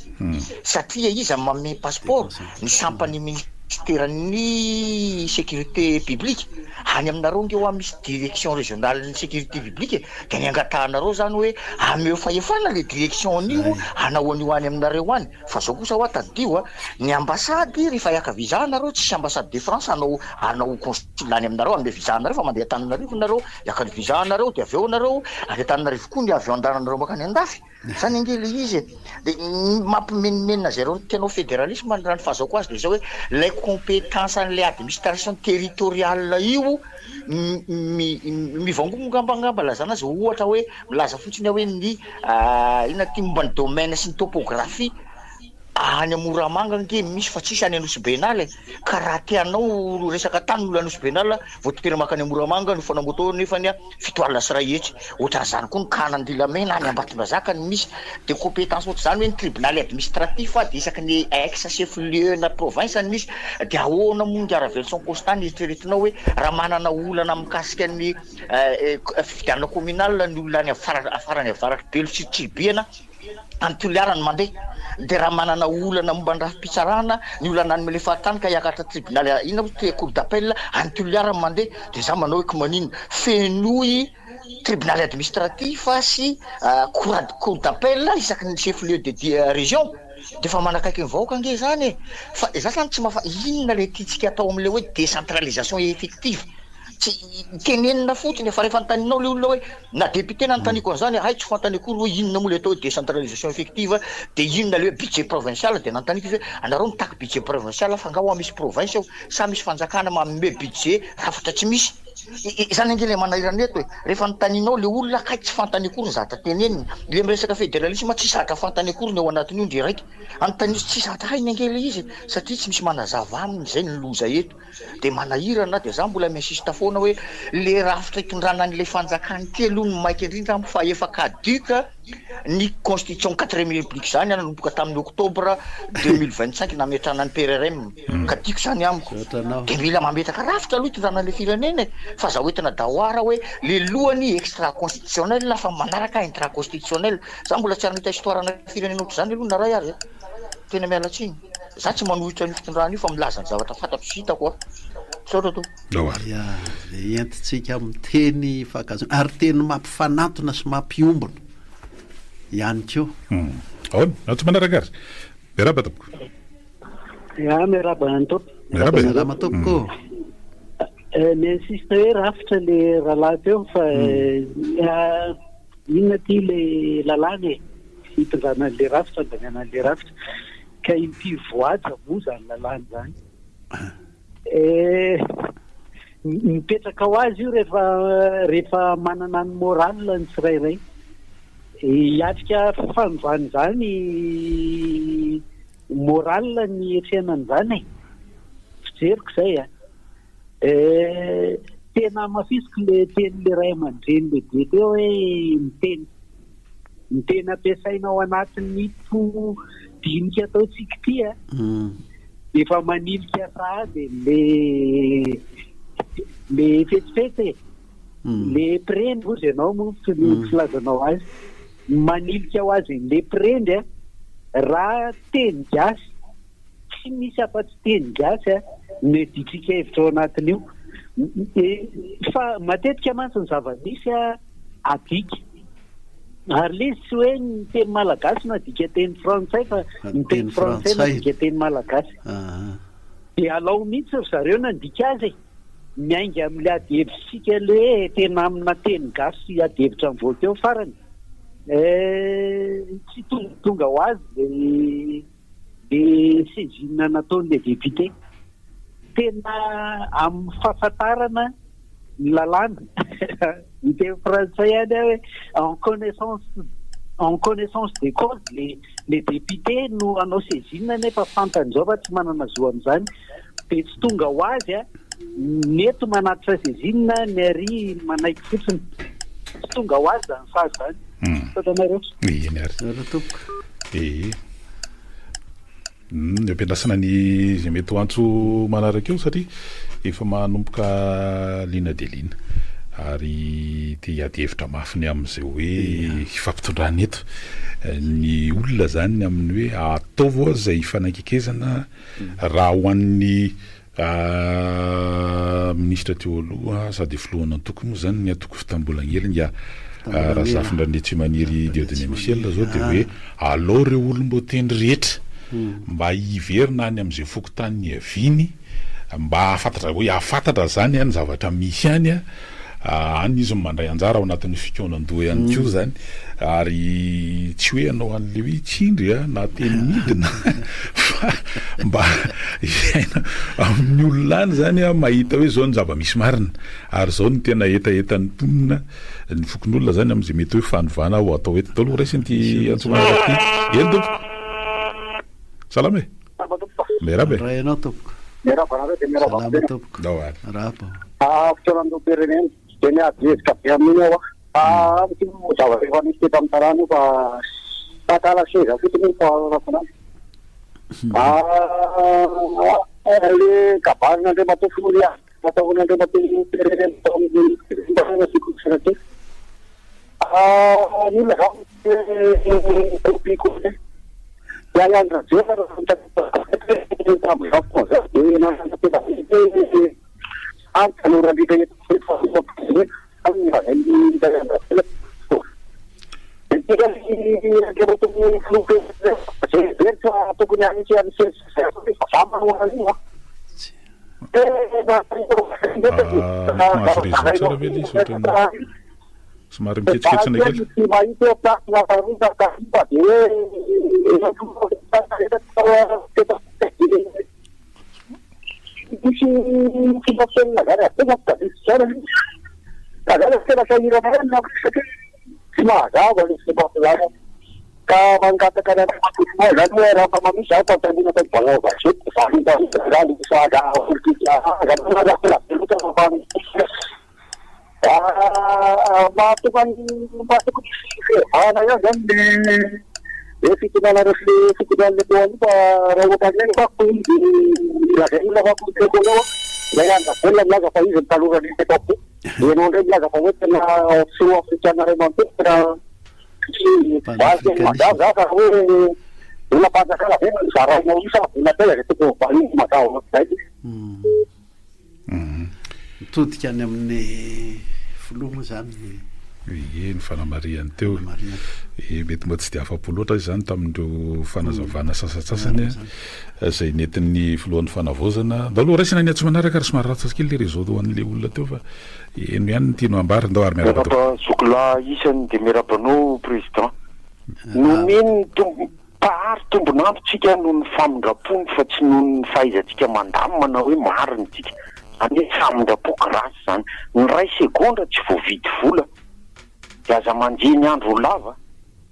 satria izy manome passeport ny sampany ministère-ny sécurité publique any aminareo ngeo misy direction régionale ny sécurité publique dia ny angatahanareo zany hoe ameo fahefana le direction an'io hanao an'io any aminareo any fa zao kosa hoa tadio ny ambassady rehefa hiaka visa anareo tsisy ambassade de France hanao consulat any aminareo ame visa anareo fa mandeha Antananarivo nareo hiaka ny visa anareo dia aveo nareo any Antananarivo koa ny avion andaranareo makany andafy zany angely izy de mampimenimenina zareo tianao fédéralisme raha ny fahazako azy de zao hoe lay compétence an'le administration territoriale io mivangongambangamba lazana azy ohatra hoe milaza fotsiny hoe ny ina ty momba ny domaine sy ny topographie any Moramanga nge misy fa tsisy any Anosy-Benala ka raha tianao resaka tany olo Anosy-Benala voatery makany Moramanga no fanamoto nefa ny fito alina sy ray hetsy ohatra zany koa ny Kanandilamena any Ambatondrazaka ny misy de compétence ohatra zany hoe ny tribunal administratif de isaky ny ex chef lieu na province ny misy de ahoana mongy Aravelson Constant ny eritreretinao hoe raha manana olana mikasika ny fifidianana communal ny olona any afarany avaratry Belo sy Tribiana Antoliarany mandeha de raha manana olana momba ny rafi-pitsarana ny olana any le fahatany ka hiakatra tribunal ina cour d'appel Antoliarany mandeha de za manao hoe komanino fenoy tribunal administratif sy cour d'appel isaky ny chef lieu de région de fa manakaiky ny vahoaka nge zany fa za zany tsy mafa inona le tiatsika atao am'le hoe décentralisation effective tsy tenenina fotsiny fa rehefa antaninao le olona hoe na député na antaniko an'izany hay tsy fantaniko hoe inona moa le atao hoe décentralisation effective de inona le hoe budget provincial de nantaniko izy hoe anareo mitaky budget provincial fa ngao misy province ao sa misy fanjakana manome budget rafitra tsy misy zany angely manahirana eto hoe rehefa antaninao le olona kay tsy fantany akory ny zatra teneniny le miresaka fédéralisme tsy zatra fantany akory ny ao anatiny io ndraiky antanisy tsy zatra hainy angely izy satria tsy misy manazava aminy zay ny loza eto de manahirana de za mbola miinsista foana hoe le rafitra itondranan'le fanjakany telo no maiky indrindra fa efa caduc ny constitution 4e république zany nanomboka tamin'ny octobre 2025 nametranany PRRM caduc zany amiko de mila mametaka rafitra aloha itondranan'le firenena fa za hoentina dahoara hoe le lohany extra constitutionnel fa manaraka intra constitutionnel za mbola tsy arahita histoire na firenena ohatra zany aloha na ray ary tena mialatsiny za tsy manohitra ny fitondrana io fa milaza ny zavatra fantatro sy hitako sora to ya le entitsika amin'ny teny fakazona ary teny mampifanatona sy mampiombona ihany koa ahoana na tsy manaraka ary miaraba tompoko miaraba antopo miaraba tompoko miinsiste hoe rafitra le rahalahy teo fa inona ty le lalàna hitondrana le rafitra andaminan'le rafitra ka impivoatra moa zany lalàna zany mipetraka ho azy io rehefa manana ny moral ny tsirairay hiatrika fanovany zany moral ny etrehanany zany fijeriko zay tena mafisiko le teny le ray aman-dreny lehibe teo hoe miteny ampiasainao anatin'ny dinika ataotsika ty efa manilika sady le fetifety le prendy ozy ianao moa filazanao azy manilika ho azy le prendy raha teny gasy tsy misy afa-tsy teny gasy meditsika hevitra ao anatiny io fa matetika mantsy ny zava-misy adika ary le tsy hoe ny teny malagasy no adika teny frantsay fa ny teny frantsay no adika teny malagasy de alao mihitsy ry zareo nandika azy miainga amin'le adihevitsika le tena amina teny gasy adihevitra ny voaka eo farany tsy tonga ho azy de saisine nataon'le député tena amin'ny fahafantarana ny lalàna ny teny frantsay any hoe en connaissance de cause les députés no anao saisine nefa fantany zao fa tsy manana zo amin'izany de tsy tonga ho azy neto manatitra saisine ny ary manaiky fotsiny tsy tonga ho azy zany sazy zany fatanareo eny ary ny ampiandrasana ny zay mety ho antso manaraka eo satria efa manomboka lina de lina ary te hiady hevitra mafiny amin'izay hoe hifampitondrana eto ny olona zany amin'ny hoe ataovy zay fanakekezana raha ho an'ny ministra teo aloha sady filohana antoko moa zany ny atoko fitambolagnelingy raha zafindra ny tsy maniry Dieudonné Michel zao de hoe alao reo olom-boteny rehetra mba hiverina any amin'izay fokotany aviny mba afantatra hoe afantatra zany any zavatra misy any any izy mandray anjara ao anatin'ny fikonan-doha ihany ko zany ary tsy hoe anao an'le hoe tsindry na teny midina fa mba iaina amin'ny olona any zany mahita hoe zao ny zava-misy marina ary zao ny tena etaetan'ny mponina ny fokon'olona zany am'izay mety hoe fanovana ho atao eto dalo raisiny ty antsomanaraty eny tompo salama e merabe rayanao tompoko salama tompoko daoary rapo fotoanando pireneny de miadezika be amin'iny ao zava-efa misy teto amin'ny tarany io fa tatala seza fotiny fa rafanany le kabarina andre matofony ataony andre matpireneny amin'ny sikosiraty ny olona zaopiko yaandra jera antanora tokony anitsy somary miketsiketsina kely ka mangataka raha mamisy aho tantandina mahatokony fevana ia zany le fitonana refle fitonan'le toany fa raha ohatrany fa lazay olona fakotekolo ao lay andra volona milaza fa izy mitalorany tetapo enao ndray milaza fa hoe tena sous africaine remonté tena mazava za fa hoe olona panjakala ve zarainao io sa volona tena zay toko vaniny mazava zay mitodika any amin'ny filomo zany ny fanamariany teo mety mba tsy de afa-po loatra izy zany tamindreo fanazavana sasatsasany zay netin'ny filohan'ny fanavozana daloha raisina ny atso manaraka ary somary ratsy kely le réseau an'le olona teo fa eno ihany nytiano ambary ndao ary miaraka zokola isany de miarabanao président nomeny pahary tombonandrotsika noho ny famindrapony fa tsy noho ny fahaizantsika mandamana hoe mariny tsika any hoe famindrapo grasy zany ny ray segondra tsy voavidy vola de aza manjeny andro lava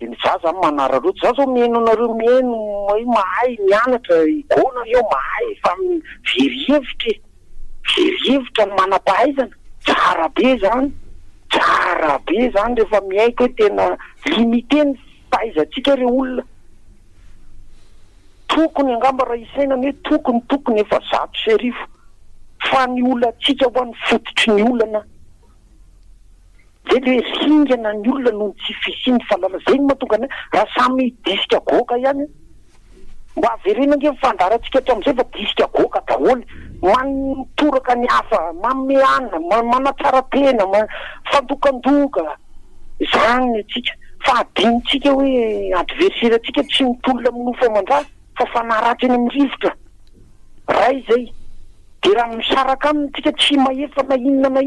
de ny za zany manara loatra za zao mieno anareo mieno hoe mahay mianatra igona eo mahay fa verievitra ny manam-pahaizana tsara be zany rehefa miaiko hoe tena limité ny fahaizantsika re olona tokony angamba raha isainany hoe tokony efa 100 fa ny olona tsika ho an'ny fototry ny olana zay le singana ny olona noho ny tsy fisiny falala zay ny mahatonga ny raha samy disika goka ihany mba averena nge mifandarantsika hatramin'izay fa disika goka daholo manitoraka ny hafa mameana manatsara tena fandokandoka zany atsika fa adinitsika hoe adversaire atsika tsy mitolona amin'nofo aman-drà fa fanaratsy any amin'ny rivotra ray zay de raha misaraka aminy tsika tsy mahefa na inona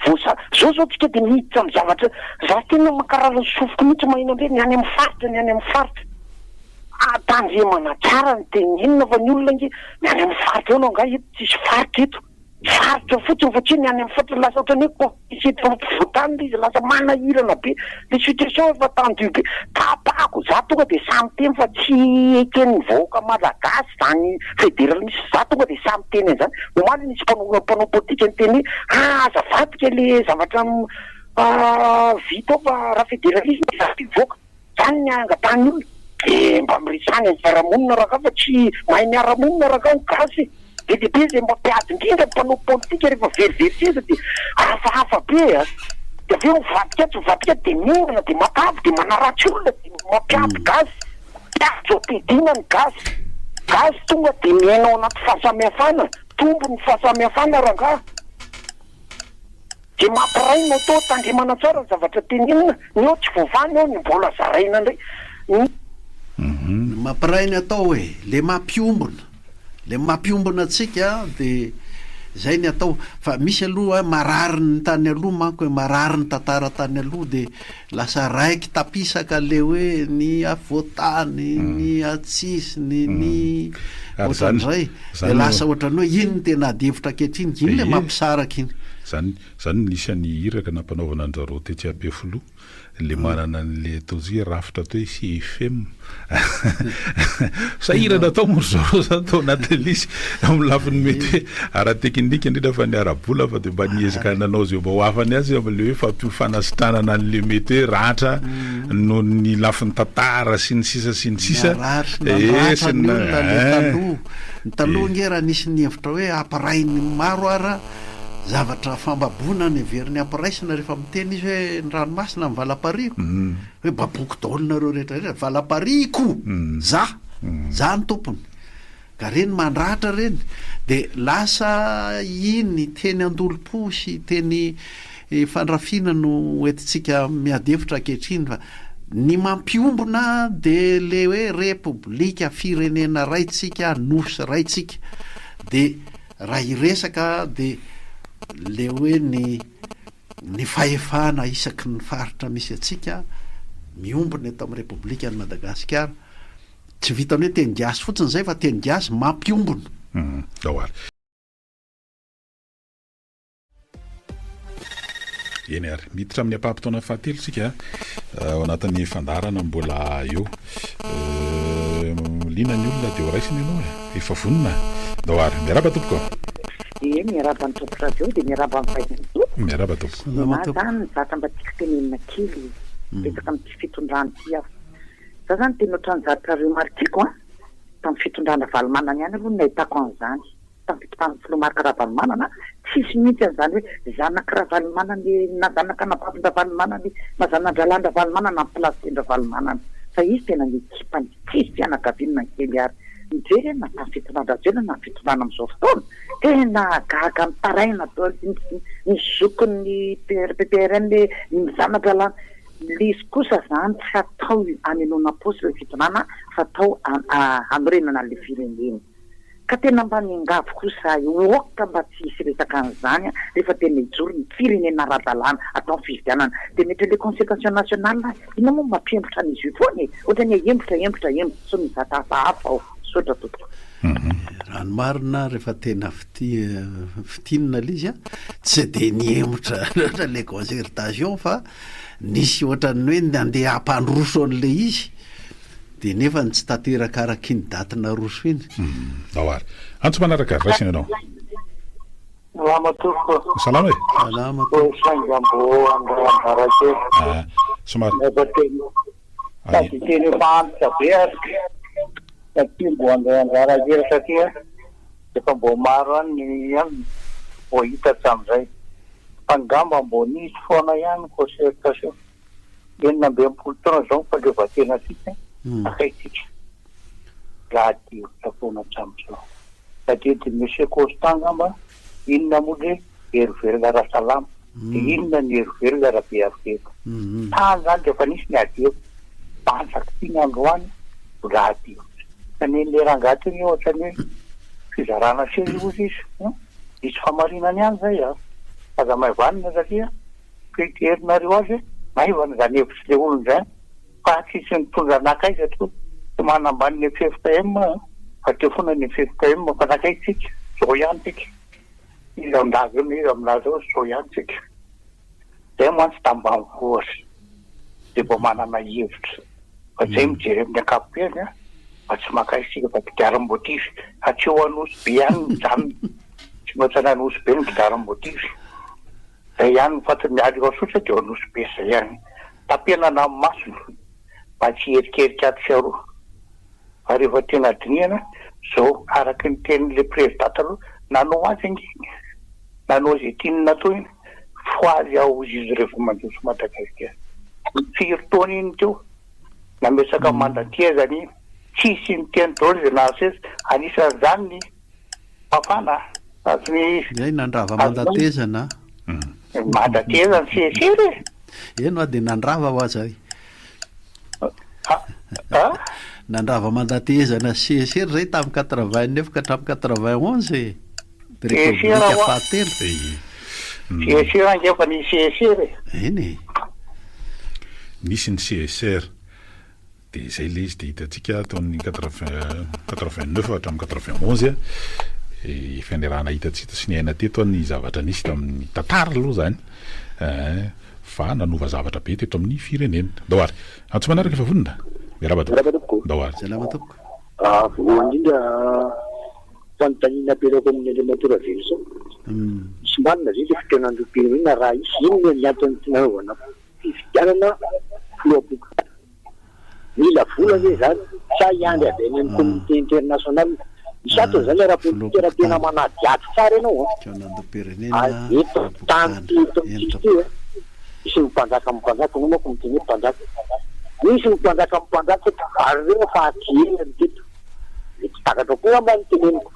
vosa zao tsika de miditra amin'ny zavatra za tena makarara sofoko mihitsy mahina hoe ny any amin'ny faritra atandremana tsara ny tenenina fa ny olona nge ny any amin'ny faritra eo nao nga eto tsisy faritra eto faritra fotsiny fa tsy ny any amin'ny faritra lasa ohatrany hoe voatany le izy lasa manahirana be le situation efa tendu be tapako za tonga de samy teny fa tsy eken'ny vahoaka malagasy zany fédéralisme za tonga de samy teny an'izany omaly nisy mpanao politika ny teny hoe azavatika le zavatra vita fa raha fédéralisme za pivoaka zany ny angatany olona de mba miresany ny fiarahamonina raha ka fa tsy mahay miarahamonina raha ka ho gasy de be zay mba mpiady indrindra mpanao politika rehefa veriverseza de hafahafa be de aveo mivadika de mihinana de matavy de manaratsy olona de mampiady gasy piady ampidina ny gasy tonga de miainao anaty fahasamihafana tombo ny fahasamihafana raha de mampiraina atao tandremana tsara ny zavatra tenenina ny ao tsy voavany ao ny mbola zaraina ndray mampirainy atao hoe le mampiombona atsika de zay ny atao fa misy aloha marary ny tany aloha manko hoe marary ny tantara tany aloha de lasa raiky tapisaka le hoe ny avoatany ny atsisiny ny ohatran'izay de lasa ohatrany hoe iny ny tena adevitra ankehitriny iny le mampisaraka iny zany nisany iraka nampanaovana anjareo tetsy Ampefiloha le manana an'le ataozy rafitra atao hoe CFM sahirana atao moa zareo zany tao anatin'le izy amin'ny lafiny mety hoe ara-teknika indrindra fa ny arabola fa de mba niezaka nanao zay mba ho afany azy am'le hoe fampifanasitranana an'le mety hoe ratra no ny lafiny tantara sy ny sisa sy ny sisa ny taloha ngera nisy ny hevitra hoe ampirainy maro ara zavatra fambabona ny veriny ampiraisina rehefa miteny izy hoe ny ranomasina ny valapariko hoe baboky daholo nareo rehetrarehetra valapariko za ny tompony ka reny mandratra reny de lasa iny teny andolo-posy teny fandrafina no entintsika miadevitra ankehitriny fa ny mampiombona de le hoe republika firenena raitsika nosy raitsika de raha iresaka de le hoe ny fahefana isaky ny faritra misy atsika miombona eto amin'ny republika ny Madagasikara tsy vitany hoe teny gasy fotsiny zay fa teny gasy mampiombona eny ary miditra amin'ny ampampitaona fahatelo sika ao anatin'ny fandarana mbola eo lina ny olona de ho raisiny ianao efa vonona dao ary miaraba tompoko miaraba ny tompo radio de miaraba ny fahitanto miaraba tompo zany zatra mba tiako tenenina kely petaka amin'ny fitondrano ty aho za zany teny ohatran'ny zatrareo maritiako tamin'ny fitondrana valimanana ihany aloha nahitako an'izany tamin'ny fitopahana filomarika ravalimanana tsisy mihitsy an'izany hoe zanaka ravalimanany na zanaka nababindra valimanany na zanandralandra valimanana amin'ny plasy tendra valimanana fa izy tena niekipany tsisy fianakavinina kely ary mijery na tamin'ny fitondrana jela na fitondrana amin'izao fotoana tena gaga mitaraina to ny zokony PPRN le mizanadralana lisy kosa zany tsy atao anenona posy le fitondrana fa atao anorenana le firenena ka tena mba niangavo kosa oka mba tsy hisy resaka an'izany rehefa tena ijoro ny firenena ara-dalàna atao ny fividianana de mety le concertation nationale ina moa mampiembotra an'izy io foany ohatrany embotra so mizata hafahafa ao sotra toto rano marina rehefa tena fitinina le izy tsy de niemotra loatra le concertation fa nisy ohatrany hoe nandeha ampandroso an'le izy de nefa ny tsy tanteraka araky ny datina roso iny ao ary antso manaraka raisina ianao salama toko salama e salama sangambo andrabarake somary teny fantsa be ary satria mbo andrabarake satria efa mbo maro any mbo hita hatram'izay fangamba mbo nisy foana ihany concertation enina amby ampolo taona zao faleovatena sika akaitsika radio tafona hatram'izao satria de monsieur Constant ngamba inona moa le heroverina rasalama de inona ny heroverina rabeaveko tany zany defa nisy ny adeo mansaky ty ny androany radio kaneny le rangaty iny ohatrany hoe fizarana seriozy izy famarinany ihany zay aza maivanina satria fiterinareo azy maivana zany hevitsy le olony zay fa tsisy mitondra anakay satria tsy manambany ny FFKM fa teo fona ny FFKM fa nakay tsika zao ihany tsika izy amindavy eo izy aminazy ao zao ihany tsika zay moa tsy tambany voasy de mbo manana hevitra fa zay mijery amin'ny ankapobeny fa tsy makay sika fa kodiaram-boatify satria ho anosy be ihany mijany tsy mahatsana anosy be ny kodiaram-boatify zay ihany fatiny miady ao sotra de anosy be zay ihany tapenana amin'ny masony mba tsy herikerika aty fiaroa fa rehefa tena dinihana zao araky ny tenin'le président aloha nanao azy anginy nanao zay tiany natao iny foazy ao izy rehefa mandroso Madagasikara firy taona iny teo namesaka mandatezany iny tsisy ny teny daholo zay nahasezy anisan'izany ny mafana zay nandrava mandatezana mandatezany sesery eno a de nandrava ho azy nandrava mandatezana sesery zay tamin'ny 89 ka hatramin'ny 91 republika fahatelo CSR angefa ny CSR eny nisy ny CSR dia izay le izy dia hitantsika taon'ny 89 hatramin'ny 91 fanderana hitantsika sy ny aina teto ny zavatra nisy tamin'ny tantara aloha zany fa nanova zavatra be teto amin'ny firenena daoary antso manaraka efa vonona miarabatoko daoary salama topoko voalohany indrindra fanontaniana perako amin'ny andriamatora velso sombalina zay le fitenandrom-pirenena raha isy inona ny antony tinaovana fifidianana filoaboka mila vola zay zany sa iandry avy any amin'ny communauté internationale isato zany raha tena manady aty tsara ianao eto tany ty isy mpanjaka mpanjaka no mako miteny hoe mpanjaka misy mpanjaka mpanjaka ary reo fa atyelany teto takatra koa ambany teneniko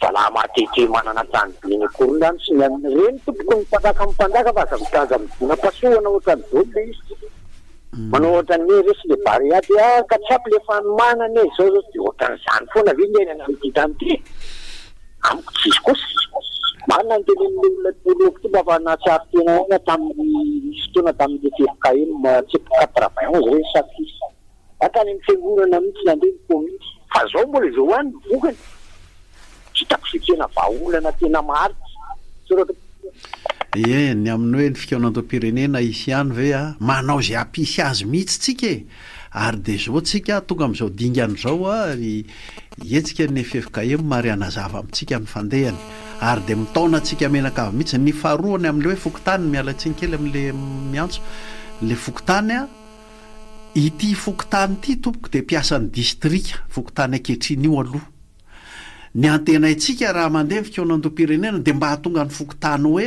salamatete manana tany beny akorondany sy reny tompoko ny mpanjaka fa zavitaza midina pasohana ohatrany doble izy manao ohatrany hoe resy le bariaty ka tsy apy le fanomanana e zao de ohatran'izany foana vinenana amity tamity amiko tsisy kosa marina ny tenen'le olona poloko ty mba fa natsary tena ena tamin'ny fotoana tamin'le TFKM tsepy 91 reny safis atany amin'ny fiangonana mihitsy nandeha ny komity fa zao mbola izao any vokany tsy hitako se tena vaolana tena maritsy ny amin'ny hoe ny fikaonantom-pirenena isy ihany ve manao zay ampisy azy mihitsy tsika e ary de zao tsika tonga am'izao dingan'izao etsika ny FFKM mariana zava amintsika ny fandehany ary de mitaona tsika menaka avy mihitsy ny faharoany amin'le hoe fokotany mialatsiny kely amin'le miantso le fokotany ity fokotany ity tompoko de mpiasan'ny distrika fokotany ankehitriny io aloha ny antenaitsika raha mandeha fikaonantom-pirenena de mba hatonga ny fokotany hoe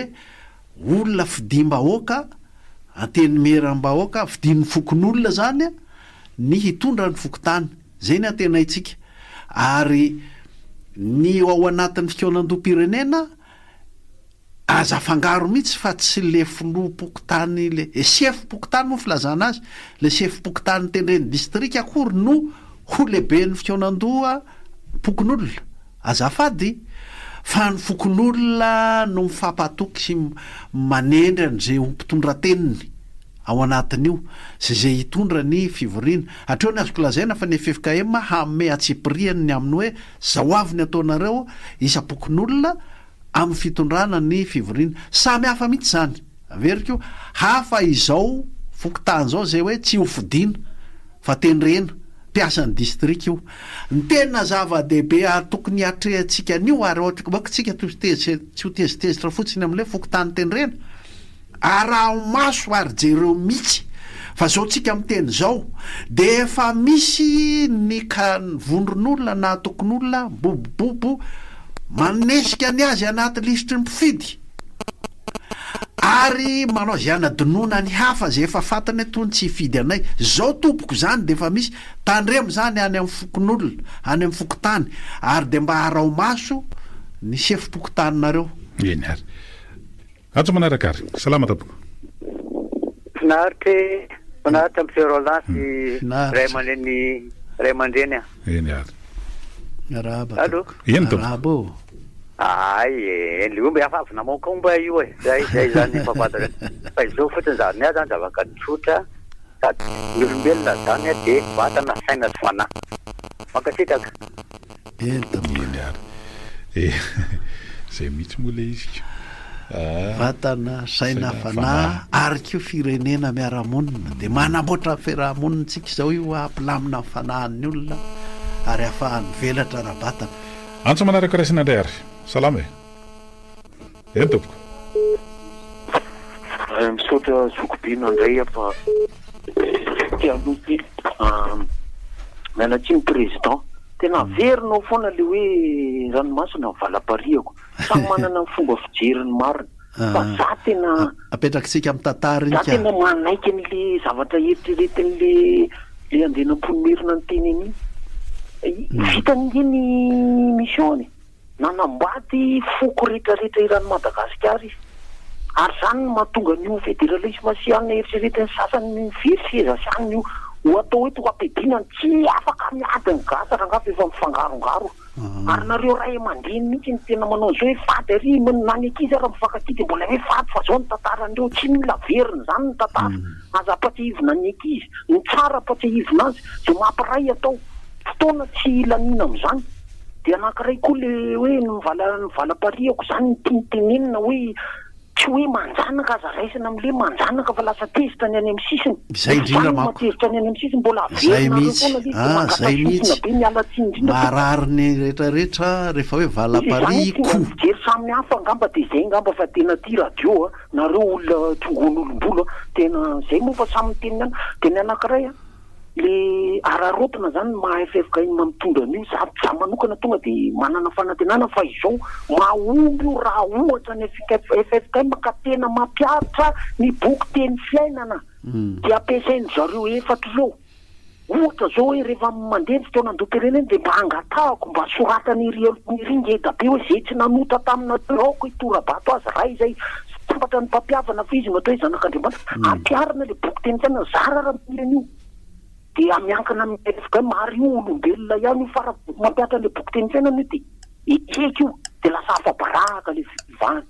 olona fidim-bahoaka anteny meram-bahoaka fidin'ny fokon'olona zany ny hitondra ny fokotany zay ny antenaitsika ary ny ao anatin'ny fikaonantom-pirenena aza fangaro mihitsy fa tsy le filoha-pokotany le sefy-pokotany moa filazana azy le sefy-pokotany tendreny distrika akory no ho lehibe ny fikaonan-doha pokon'olona azafady fa ny fokon'olona no mifampatoky sy manendry an'izay mpitondra-teniny ao anatin'io sy zay hitondra ny fivoriana hatreo ny azoko lazaina fa ny FFKM hamme atsipiriany ny amin'ny hoe zao avy ny ataonareo isa-pokon'olona amin'ny fitondrana ny fivoriana samy hafa mihitsy zany averiko hafa izao fokotany zao zay hoe tsy ho fidina fa tendrena mpiasan'ny distrika io ny tena zava-dehibe tokony atrehantsika an'io ary ohatra bako tsika tsy ho tezitezitra fotsiny amin'le fokotany tendrena araho maso ary jereo mihitsy fa zao tsika miteny zao de efa misy ny vondron'olona na tokon'olona bobobobo manesika ny azy anaty listry ny mpifidy ary manao zay anadinoana ny hafa zay efa fatany tony tsy hifidy anay zao tompoko zany de efa misy tandremo zany any amin'ny fokon'olona any amin'ny fokotany ary de mba harao maso ny sefy-pokotaninareo eny ary antso manaraka ary salama tapoko finaritra ampiserolasy ray aman'reny ray aman-dreny eny ary allo eny tompo le omba afavy namoaka omba io zay zany mpafantatra fa izao fotsiny zany zany zavaka tsotra sady ny olombelona zany de vatana saina sy fanahy mankasitraka eny ary zay mihitsy moa le izy vatana saina fanahy ary keo firenena miaramonina de manamboatra fiarahamonintsika zao io ampilamina ny fanahin'ny olona ary ahafahany velatra raha-batana antso manaraka raisinandray ary salama eny tompoko misaotra sokobina indray fa tialoty mianatsiny président tena averinao foana le hoe ranomasina valam-pariako samy manana ny fomba fijeriny marina fa za tena apetraksika amin'ny tantara za tena manaiky an'le zavatra eritreretin'le andenam-ponomerina ny teneny vitan'iny missiony nanambady foko rehetrarehetra iran'ny Madagasikara izy ary zany mahatonga n'io fédéralisme asiana eritreretiny sasany veriseza sany io ho atao hoe toka-pedinany tsy afaka miady ny gasa raha ngafa efa mifangarongaro ary nareo ray aman-dreny mihitsy ny tena manao zao hoe fady ary nany ankizy raha mifankatia de mbola hoe fady fa zao ny tantaran'ireo tsy mila veriny zany ny tantara aza apatsahivina ny ankizy ny tsara apatsahivina azy zay mampiray atao fotoana tsy lanina am'izany de anankiray koa le hoe nyvalam-pariako zany ny tinitenenina hoe tsy hoe manjanaka aza raisina am'le manjanaka fa lasa tezitra ny any amin'ny sisiny zay indrindra matezitra ny any amin'ny sisiny mbola zay mihitsy zay mihitsy marary ny rehetrarehetra rehefa hoe valam-pariako jery samy hafa angamba de zay ngamba fa tena ty radio nareo olona tongon'olombolo tena zay moa fa samy teniny any de ny anankiray le ararotina zany mahafefika iny mamitondra an'io za manokana tonga de manana fanantenana fa izao mahomby io raha ohatra ny FFK maka tena mampiaritra ny boky teny fiainana de ampiasainy zareo efatra zao ohatra zao hoe rehefa mandeha fotoanan-dopireneny de mba angatahako mba soratany ringeda be hoe zay tsy nanota tamina teraoko itorabato azy raha izay sambatra ny mpampiavana fa izy natao hoe zanak'Andriamanitra ampiarina le boky teny fiainana zara raha mireny io de amiankana amin'ny FFK mary olombelona ihany fara mampiatra le boky teny fiainana io de ikeky io de lasa afabaraka le fivany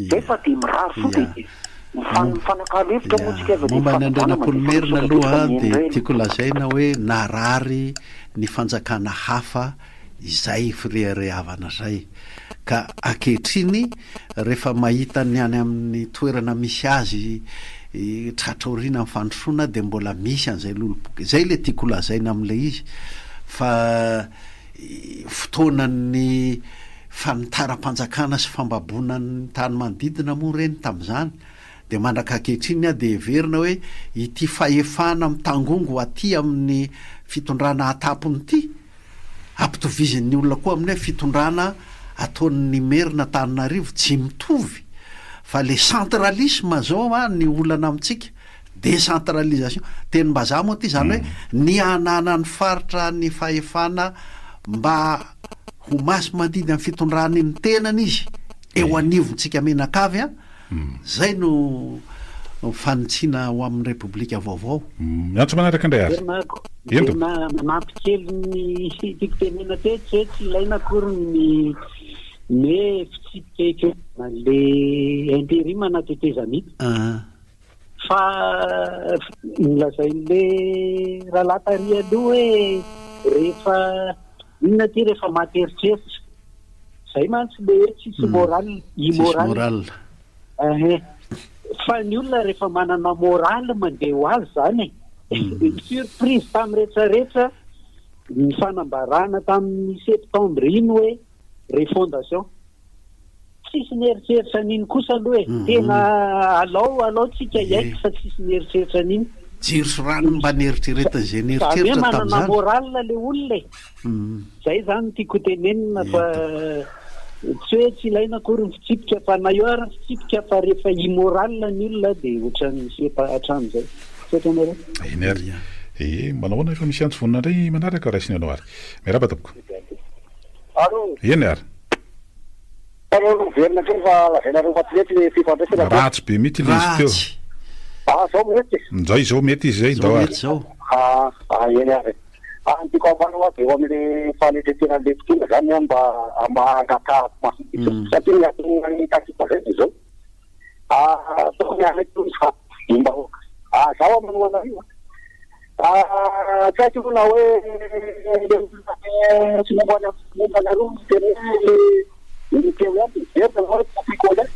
zay fa de mirary so de mifanakalo hevitra motsika momba ny andrenam-polomerina aloha de tiako lazaina hoe narary ny fanjakana hafa izay fireharehavana zay ka ankehitriny rehefa mahita ny any amin'ny toerana misy azy tratraoriana amin'ny fandrosoana de mbola misy an'izay loloboky zay le tiako lazaina am'le izy fa fotoanany fanitaram-panjakana sy fambabonany tany manodidina moa reny tam'izany de mandraka ankehitriny de verina hoe ity fahefana mitangongo aty amin'ny fitondrana atapony ity ampitovizin'ny olona koa amin'ny hoe fitondrana ataon'ny merina Tananarivo tsy mitovy fa le centralisme zao ny olana amintsika décentralisation teny mbazaha moa ty zany hoe ny anana ny faritra ny fahefana mba ho masy mandidy amin'ny fitondrana iny tenany izy eo anivontsika menakavy zay no fanitsiana ho amin'ny repoblika vaovao miantso manaraka indray ary ento mampikely ny tiako tenena tetsy hoe tsy ilaina akory ny me fitsipika ekeo le intérim anatetezamity fa milazain'le rahalatary aloha hoe rehefa inona ty rehefa materitseritra zay mantsy le hoe tsisy moral immoral fa ny olona rehefa manana moraly mandeha ho azy zany surprise tamin'ny rehetrarehetra ny fanambarana tamin'ny septembre iny hoe refondation tsisy nieritreritra n'iny kosa aloha tena alao tsika iaiko fa tsisy nieritreritra n'iny jiro sy rano mba nieritreretany zay nieritreritra tam'izany manana moral le olona zay zany tiako tenenina fa tsy hoe tsy ilaina akory ny fitsipika fa na eo ary ny fitsipika fa rehefa immoral ny olona de ohatran'ny sepa hatramin'izay setanareo eny ary manahoana efa misy antso vonina indray manaraka raisiny anao ary miaraba tapoko eny ary verina kely fa lazainareo fatilety le fifandraisana ratsy be mety le izy teo zao mety nzay zao mety izy zay ndao ary eny ary antiko ambanao de eo am'le fanetetena le fotoana zany mba amangatahako masitso satria ny takiko zay zao sao miaraiky fa imbahoaka zao amanoana io tsy haiko na hoe tsy mombanareo tena ny teo iaby verina hoe tapiko zay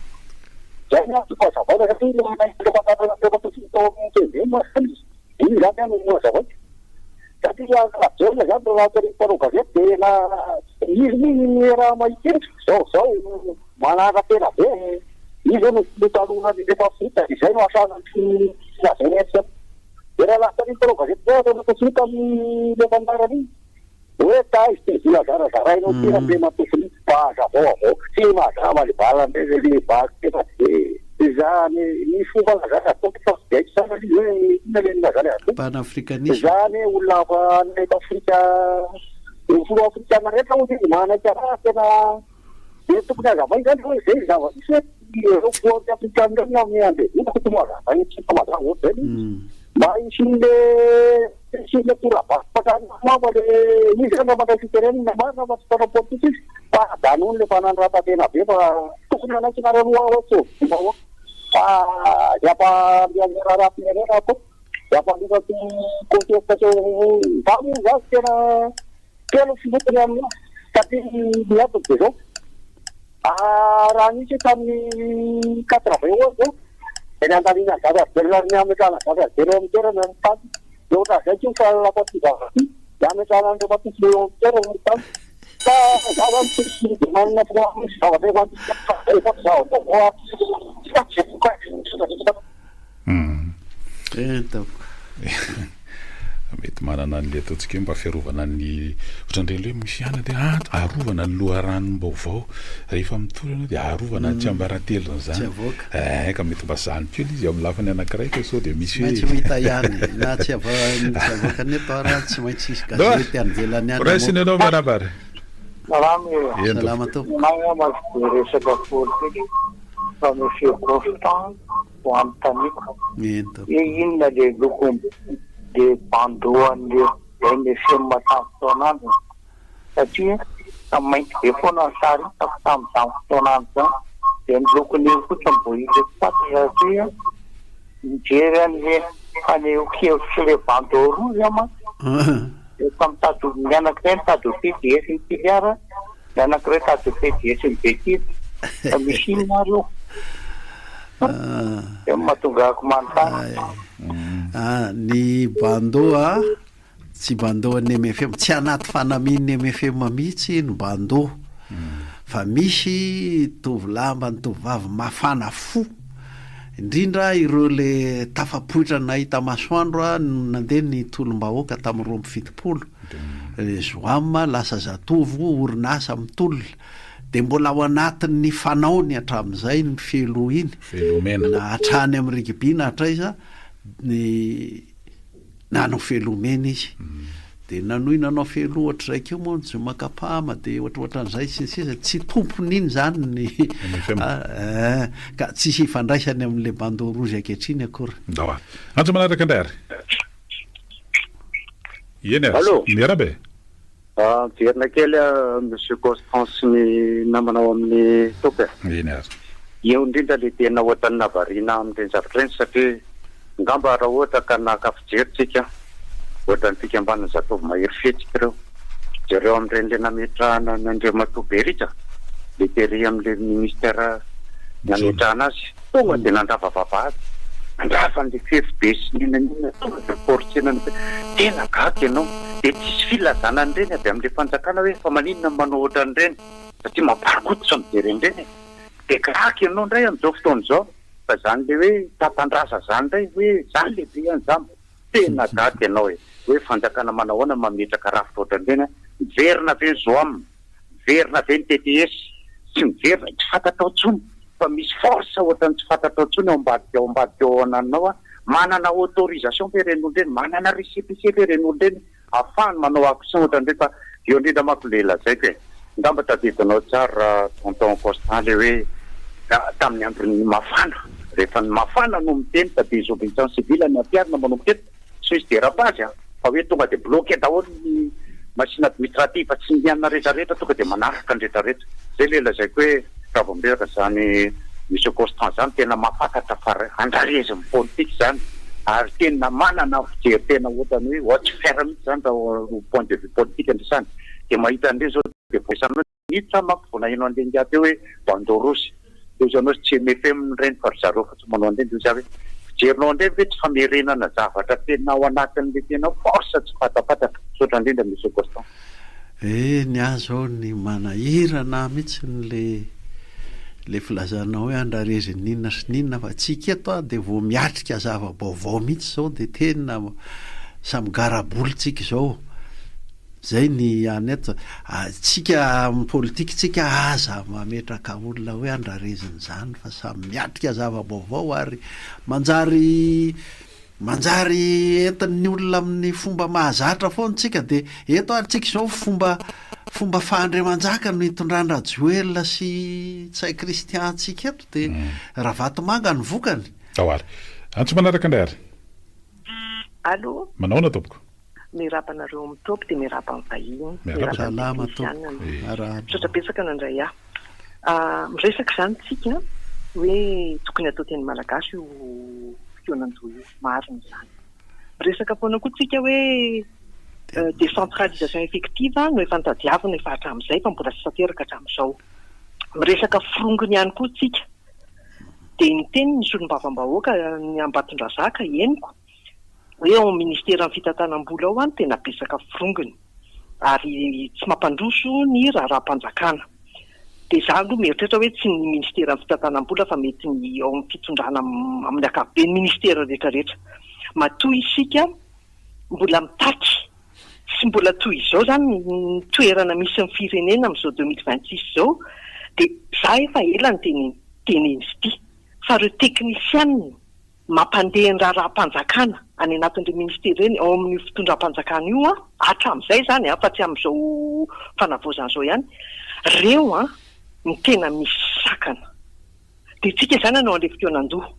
zay ny antoko azavaina satria le iny zany any no azavaika satria ajaona zany rahatarao gazety de na izy ny raha mahikendry zao manara tena be izy zao no talona rehefa frita izay no asana lazaina etsy de raha latarao gazety zao natasita amin'ny le fandarany iny hoe ta izy te vola zarazarainao tena be matofony fa zavao tsy mazava le balany le baky tena de zany ny fomba lazana ataoko fa fidaiko sana izy hoe ina le lazana atao panafricanisme zany olona fa nety Afrika folo afrikana rehetra ozy manaky raha tena de tokony azavay zany hoe zay zava-misy hoe folo afrikana reny amin'ny ande ino kotomazava ny tsy tomazava ohaty zany mba isin'le sy le toravasipakamo le izy raha fiterenina marina fa fitaona politika izy fa danony le fanandrata-tena be fa tokony anakinaraloha ohatso fa iapa-raha-pirenena ko iapa-lifaty contestation vamo zasy tena telo fifotony aminy satria miato de zao raha nisy tamin'ny 80 ohatso eny andalina zavyazeriny ametrahana zavyazero amin'ny toerana ny tany de ohatra zay ko fa lafativavaty de ametrahana andreo matisy eo amin'ny toerana ny tany fa zaho zany de manana misy zavatra mety manana an'le ataontsika hoe mba fiarovana ny ohatrandreny hoe misy ana de arovana ny loharanom-baovao rehefa mitorana de arovana ny tsy ambaratelony zany ka mety mba zany kely izy amin'ny lafany anankiray sao de misy maintsy mita ihany na tsy avoaka neto raha tsy maintsy isy gazety anjelany any raisiny anao manambara salama tompo resaka politika fa monsieur Constant ho amin'ny taniko inona le loko de bandoan'le monsieur matamy fotoanandro satria tamin'ny mainty be foana ny sary hitako tamin'izany fotoanandro zany de milokony fotsiny boile paty satria mijery an'le fanehokevitry le bando roa zama de tamitady ny anankiray mitady ho PDS ny filiara ny anankiray tady ho PDS ny Betty fa misy inona reo de matongahako manontany ny bando tsy bando ny MFM tsy anaty fanaminy MFM mihitsy ny bando fa misy tovolahy ny tovavy mafana fo indrindra ireo le tafapoitra nahita masoandro nandeha ny tolom-bahoaka tamin'ny 2020 zoama lasa zatovo orinasa mitolona de mbola ao anatin'ny fanaony hatramin'izay ny felo iny na hatrany amin'ny rugby na hatraiza ny nanao felomena izy de nanohy nanao felo ohatra zay keo moa ny makapama de ohatrohatran'izay sisy tsy tompony iny zany ny ka tsisy ifandraisany amin'le bando rozy akehitriny akory dawa antso manaraka andray eny miarabe verina kely monsieur Constance ny namanao amin'ny tope eny ary eo indrindra le tena ohatrany navarina amin'ireny zavatra ireny satria ngamba raha ohatra ka nakafijeritsika ohatrany fikambana zatovy mahery fetsika ireo jereo amin'ireny le nametrahana nandreo matoberika le tery amin'le ministère nametrahana azy tonga de nandrava vavahady andrafan'le fefbe sy ninanina tonga de portsenany tena gaky ianao de tsisy filazana an'ireny avy amin'le fanjakana hoe fa maninona manao ohatran'ireny satria mamparakototra mijery an'ireny de gaky ianao indray amin'izao fotoana izao fa zany le hoe tatandrasa zany ndray hoe zany lehibe an'izany tena gaky ianao hoe fanjakana manahoana mametraka rafitra ohatran'ireny miverina ve zoam miverina ve ny TTS tsy miverina tsy fantatao tsony fa misy force ohatrany tsy fantatao tsony ao ambadika ao ananao manana autorisation fe reny olondreny manana récépissé fe reny olondreny afahany manao action ohatran'ireny fa eo indrindra mako le lazaiko ngamba tadidinao tsara tonton Constant le hoe tamin'ny androny mafana rehefa ny mafana no miteny fa désobéissance civile ny ampiarina manao miteny tsy misy dérapage fa hoe tonga de bloqué daholo ny machine administrative tsy mianana rehetrarehetra tonga de manaraka ny rehetrarehetra zay le lazaiko hoe raha vao miraka zany monsieur Constant zany tena mafantatra fa andrareziny politique zany ary tena manana fijery tena ohatrany hoe watch faire mihitsy zany raha point de vue politique andresany de mahita an'ireny zao de voisanao niditra mako vonahino an'ireny dia teo hoe bando rosy de zanao tsy MFM reny fa zareo fa tsy manao an'ireny de zavy fijerinao an'ireny ve tsy famerenana zavatra tena ao anatin'le tena force tsy fatapatatra sotra indrindra monsieur Constant ny azo ny manahirana mihitsy le filazanao hoe andrareziny ninona sy ninona fa tsika eto de vao miatrika zava-baovao mihitsy zao de tena samy garabolitsika zao zay ny aneto tsika politika tsika aza mametraka olona hoe andrareziny zany fa samy miatrika zava-baovao ary manjary entin'ny olona amin'ny fomba mahazatra foana tsika de eto ary tsika zao fomba fahandriamanjaka no hitondrany Rajoelina sy tsay Kristian tsika eto de raha vatomanga ny vokany ao ary antso manaraka andray ary allo manaona tompoko mirapanareo mitopy dia mirapa amin'ny vahiny misotra betsaka nandray miresaka izany tsika hoe tokony atao teny malagasy io fionan-doha io marina izany miresaka foana koa tsika hoe décentralisation effective no efa nitadiavina efa hatramin'izay fa mbola tsy tanteraka hatramin'izao miresaka firongony ihany koa tsika dia ny teny ny solombavam-bahoaka ny Ambatondrazaka henoko hoe ao ministera amin'ny fitantanam-bola ao any tena betsaka firongony ary tsy mampandroso ny raharaham-panjakana dia izaho aloha mieritreritra hoe tsy ny ministera amin'ny fitantanam-bola fa mety ny ao amin'ny fitondrana amin'ny akapobe ny ministera rehetrarehetra matoy isika mbola mitaky sy mbola toy izao izany ny toerana misy ny firenena amin'izao 2026 izao dia izaho efa ela ny teny izy ity fa ireo teknisianina mampandeha ny raharaham-panjakana any anatin'ireo ministera eny ao amin'ny fitondram-panjakana io hatramin'izay izany fa tsy amin'izao fanavaozana izao ihany ireo ny tena misy sakana dia tsika izany anao an'ilay fitoenan-doha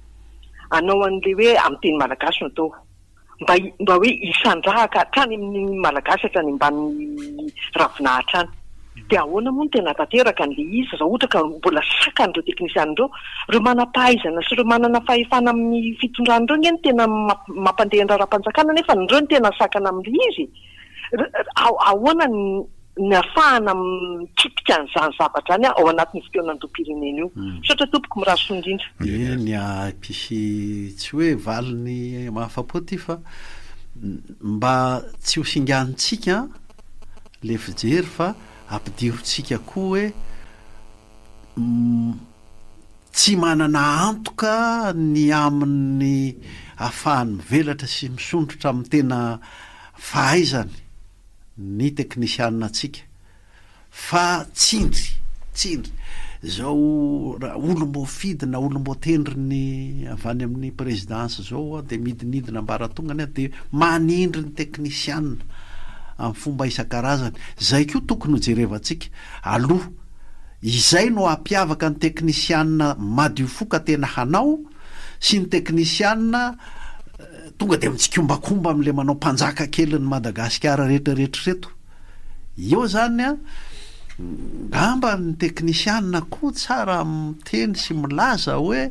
anao an'ilay hoe amin'ny teny malagasy no atao mba hoe isandrahaka hatrany amin'ny malagasy hatrany ambanin'ny ravinahitra any dia ahoana moa no tena tanteraka an'ilay izy raha ohatra ka mbola sakan'ireo teknisian'ireo ireo manam-pahaizana sy ireo manana fahefana amin'ny fitondran'ireo ny tena mampandeha ny raharaham-panjakana nefa nireo ny tena sakana amin'ilay izy ahoana ny ahafahana mikitika n'izany zavatra any ao anatin'ny fitoenan-doham-pirenena io sotra tompoko miraso indrindra ny ampisy tsy hoe valiny mahafapo ty fa mba tsy ho singanitsika le fijery fa ampidirotsika koa hoe tsy manana antoka ny amin'ny ahafahany mivelatra sy misondrotra amin'ny tena fahaizany ny teknisianina atsika fa tsindry zao olom-bo fidina olom-bo tendriny avy any amin'ny présidence zao dia midinidina ambaratongany dia manindry ny teknisianina amin'ny fomba isan-karazany zay koa tokony ho jerevantsika aloha izay no ampiavaka ny teknisianina madio foka tena hanao sy ny teknisianina tonga dia mitsikombakomba amin'le manao mpanjaka kely ny Madagasikara rehetrarehetra reto eo zany ngamba ny teknisianina koa tsara miteny sy milaza hoe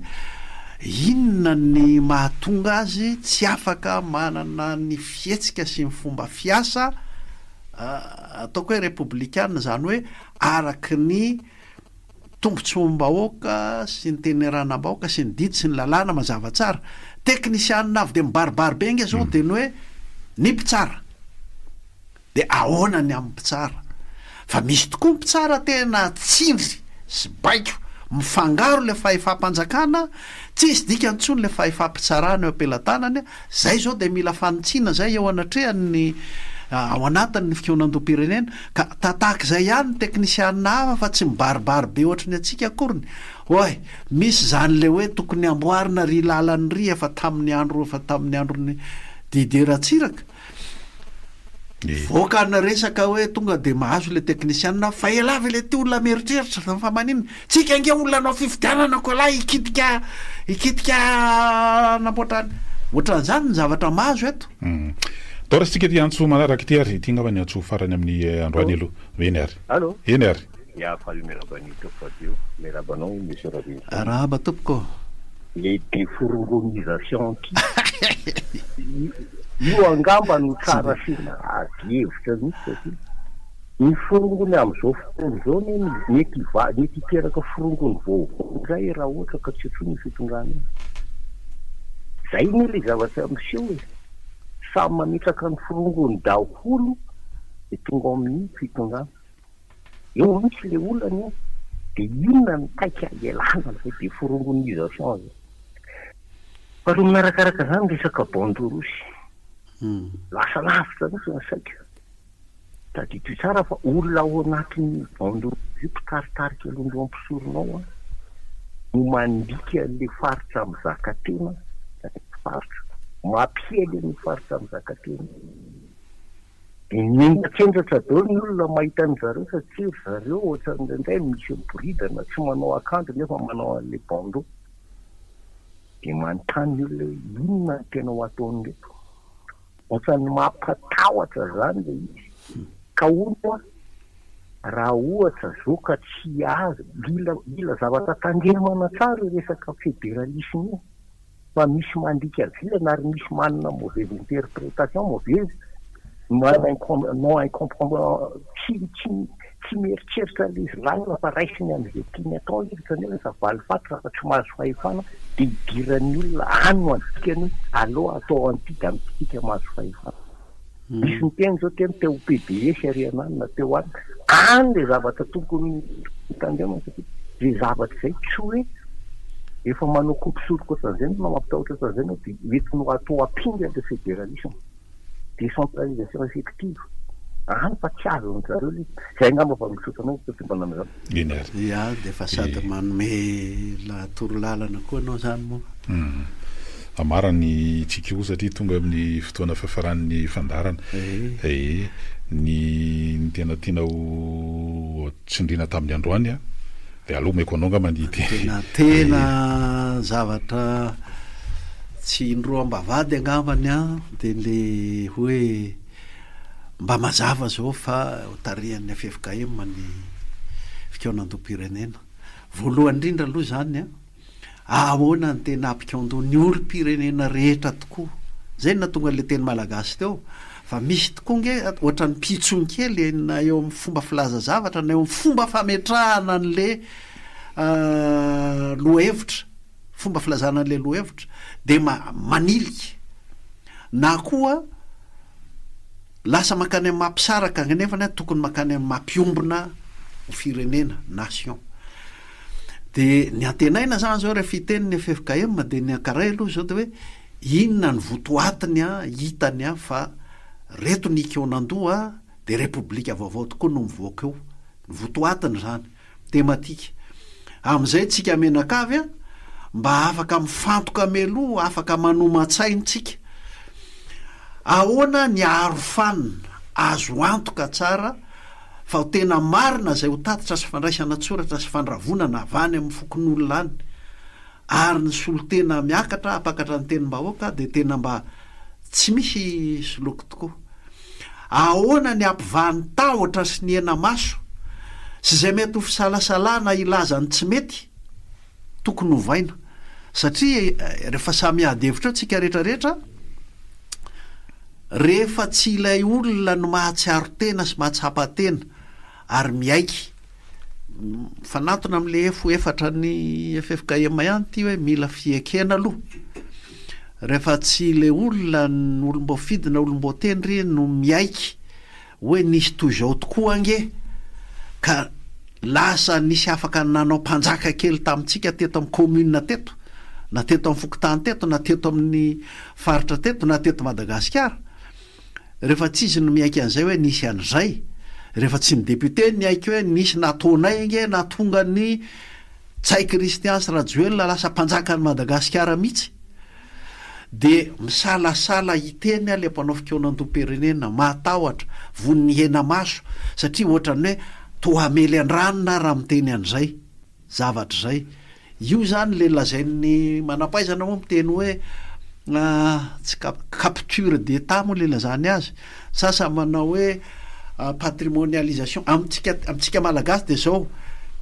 inona ny mahatonga azy tsy afaka manana ny fietsika sy ny fomba fiasa ataoko hoe républicaine zany hoe araky ny tombontsoam-bahoaka sy ny teneranam-bahoaka sy ny didy sy ny lalàna mazava tsara teknisianina avy de mibaribary be nge zao dia ny hoe ny mpitsara dia ahoana ny amin'ny mpitsara fa misy tokoa mpitsara tena tsindry sy baiko mifangaro le fahefam-panjakana tsy isy dikany ntsony le fahefam-pitsarana eo ampelantanany zay zao dia mila fanotsiana zay eo anatrehany ao anatin'ny fikonan-doham-pirenena ka tahak'izay ihany ny teknisianina hafa fa tsy mibaribary be ohatra ny atsika akoriny oy misy zany le hoe tokony amboarina ry lalany ry efa tamin'ny androny dideratsiraka voaka na resaka hoe tonga dia mahazo le teknisianina fa elavy le ty olona mieritreritra fa maninona tsika nge olona anao fifidianana ko lahy ikitika namboatrany ohatran'izany ny zavatra mahazo eto tora sika ty antso manaraka ty ary ty ngava ny antso farany amin'ny androany aloha eny ary eny ary merabanao monsieur Ravi rahaba tompoko les défourgonisation io angamba no tsara sina hevitra mihitsy ny forongony amin'izao fotoana izao mety iteraka forongony vaovao zay raha ohatra ka tsy otrony fitondrana zay ny le zavatra miseho hoe samy mametraka ny forongony daholo dia tonga amin'ny fitondrana eo mihitsy le olana dia inona ny taika ialana le défourgonisation zay fa ro minarakaraka zany resaka bandorosy lasa lavitra mihitsy ny saika tadidio tsara fa olona ao anatin'ny bandorosy io mpitaritarika alondro ampisoronao no mandika le faritra amin'ny zakatena faritra mampiely ny faritra amin'ny zakatena dia nenatsendratra dao ny olona mahita ny zareo satria zareo ohatra ndraindray misy miboridana tsy manao akanjo nefa manao an'le bando dia manontany olona inona ny tena ho ataony reto ohatrany mampatahotra zany le izy ka ono raha ohatra zoka tsy azo mila zavatra tandremana tsara resaka fédéralisme io fa misy mandika vilana ary misy manana mauvaise interprétation mauvaise non incomprend tsy mieritreritra l'izy lalina fa raisiny am'izay tiany atao izy kanefa rehefa valifatra fa tsy mahazo fahefana dia idiran'ny olona ano andikany aloha atao antika amintsika mahazo fahefana. Misy ny teny zao teny teo PDS ariananina teo any any le zavatra tokony tandremana satria le zavatra izay tsy hoe efa manao kompisoloka ohatran'izay na mampitahotra ohatran'izay dia mety no atao ampinga le fédéralisme décentralisation effective any fa tsy azo zareo le zay ngamba fa misotranao tombanana zany ia dia efa sady manome torolalana koa anao zany moa amarany tsika io satria tonga amin'ny fotoana fahafaran'ny fandarana ny tena tianao tsindriana tamin'ny androany a dia aloha maiko anao ngamba ny tena zavatra tsy indroam-bavady angambany a dia le hoe mba mazava zao fa tarihan'ny FFKM ny fikaonandom-pirenena voalohany indrindra aloha zany a ahoana ny tena ampikando ny olo-pirenena rehetra tokoa zay na tonga le teny malagasy teo fa misy tokoa nge ohatra ny pitsony kely na eo amin'ny fomba filaza zavatra na eo amin'ny fomba fametrahana an'le lohevitra fomba filazana an'le lohevitra dia manilika na koa lasa makany amin'ny mampisaraka nefa ny tokony makany amin'ny mampiombona firenena nation. Dia ny antenaina zany zao rehefa iteniny FFKM dia ny ankaray aloha zao dia hoe inona ny votoatiny a hitany a fa reto ny ikeonandoha dia repoblika vaovao tokoa no mivoaka eo ny votoatiny zany tematika amin'izay tsika menakavy a mba afaka mifantoka meloha afaka manoman-tsaintsika ahoana ny arofanina azo antoka tsara fa ho tena marina zay ho tatitra sy fandraisana tsoratra sy fandravonana avany amin'ny fokon'olona any ary ny solotena miakatra apakatra ny tenim-bahoaka dia tena mba tsy misy soloko tokoa ahoana ny ampivahany tahotra sy ny ena maso sy zay mety ho fisalasalana ilazany tsy mety tokony hovaina satria rehefa samy ady hevitra eo tsika rehetrarehetra rehefa tsy ilay olona no mahatsiaro tena sy mahatsapa-tena ary miaiky fanatona amin'le efatra ny FFKM ihany ty hoe mila fiekena aloha rehefa tsy le olona ny olombofidy na olombotendry no miaiky hoe nisy toy zao tokoa ange ka lasa nisy afaka nanao mpanjaka kely tamintsika teto amin'ny commune teto na teto amin'ny fokotany teto na teto amin'ny faritra teto na teto Madagasikara rehefa tsy izy no miaiky an'izay hoe nisy an'izay rehefa tsy ny député ny aiky hoe nisy nataonay nge natonga ny tsay Christian Rajoelina lasa mpanjaka ny Madagasikara mihitsy dia misalasala hiteny a le mpanao fikaonandom-pirenena matahotra von'ny hena maso satria ohatrany hoe tohamely an-dranona raha miteny an'izay zavatra zay io zany le lazain'ny manampaizana moa miteny hoe tsy capture d'état moa le lazany azy sasa manao hoe patrimonialisation amintsika malagasy dia zao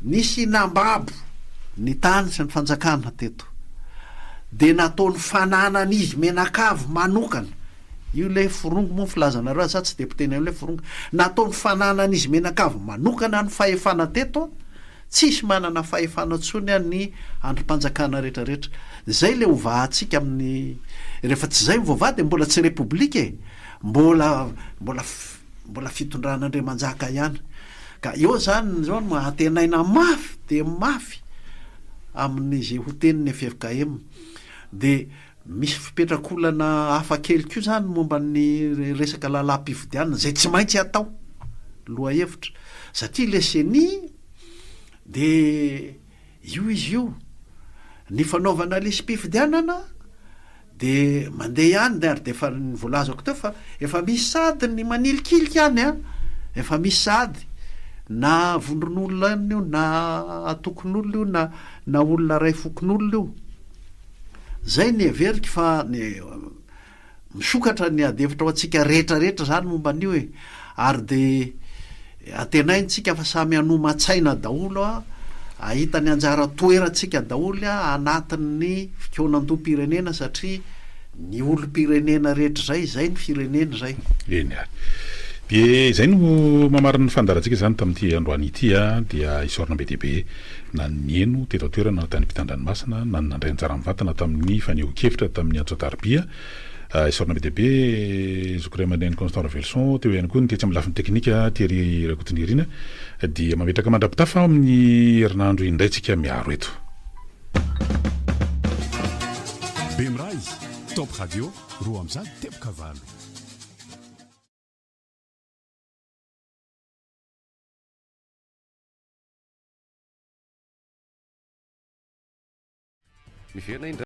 nisy nambabo ny tany sy ny fanjakana teto dia nataony fananan'izy menakavy manokana io le forongo moa filazanareo sa tsy de mpiteny am'le forongo nataony fananan'izy menakavy manokana ny fahefana teto tsisy manana fahefana tsony a ny androm-panjakana rehetrarehetra zay le hovahantsika amin'ny rehefa tsy zay mivoavady dia mbola tsy repoblika e mbola fitondran'Andriamanjaka ihany ka eo zany zao no antenaina mafy de mafy amin'izay ho teniny FFKM dia misy fipetrakolana hafa kely koa zany momba ny resaka lalam-pifidianana zay tsy maintsy atao loha hevitra satria le seni dia io izy io ny fanaovana lisym-pifidianana dia mandeha ihany ary dia efa ny voalazako teo fa efa misy sady ny manilikiliky ihany a efa misy sady na vondron'olona io na atokon'olona io na olona ray fokon'olona io zay ny everika fa misokatra ny adevitra ao antsika rehetrarehetra zany momba an'io e ary de atenaintsika fa samy hanoman-tsaina daholo a ahita ny anjara toerantsika daholo a anatin'ny fikonan-doam-pirenena satria ny olo-pirenena rehetra zay ny firenena zay eny a de zay no mamariny fandarantsika zany tamin'ity androany ity a dia isorana be dehibe na nyeno teto toerana na tany mpitandranomasina na nandray anjara mivatana tamin'ny faneho-kevitra tamin'ny antsoataribia isorana be dehibe zokray mandeha Constant Ravelson teo ihany koa nitetsy amin'ny lafiny teknika Thierry Rakotonirina dia mametraka mandrapitafa amin'ny herinandro indraytsika miaro eto Bemray Top Radio roa amizany teboka valo miverina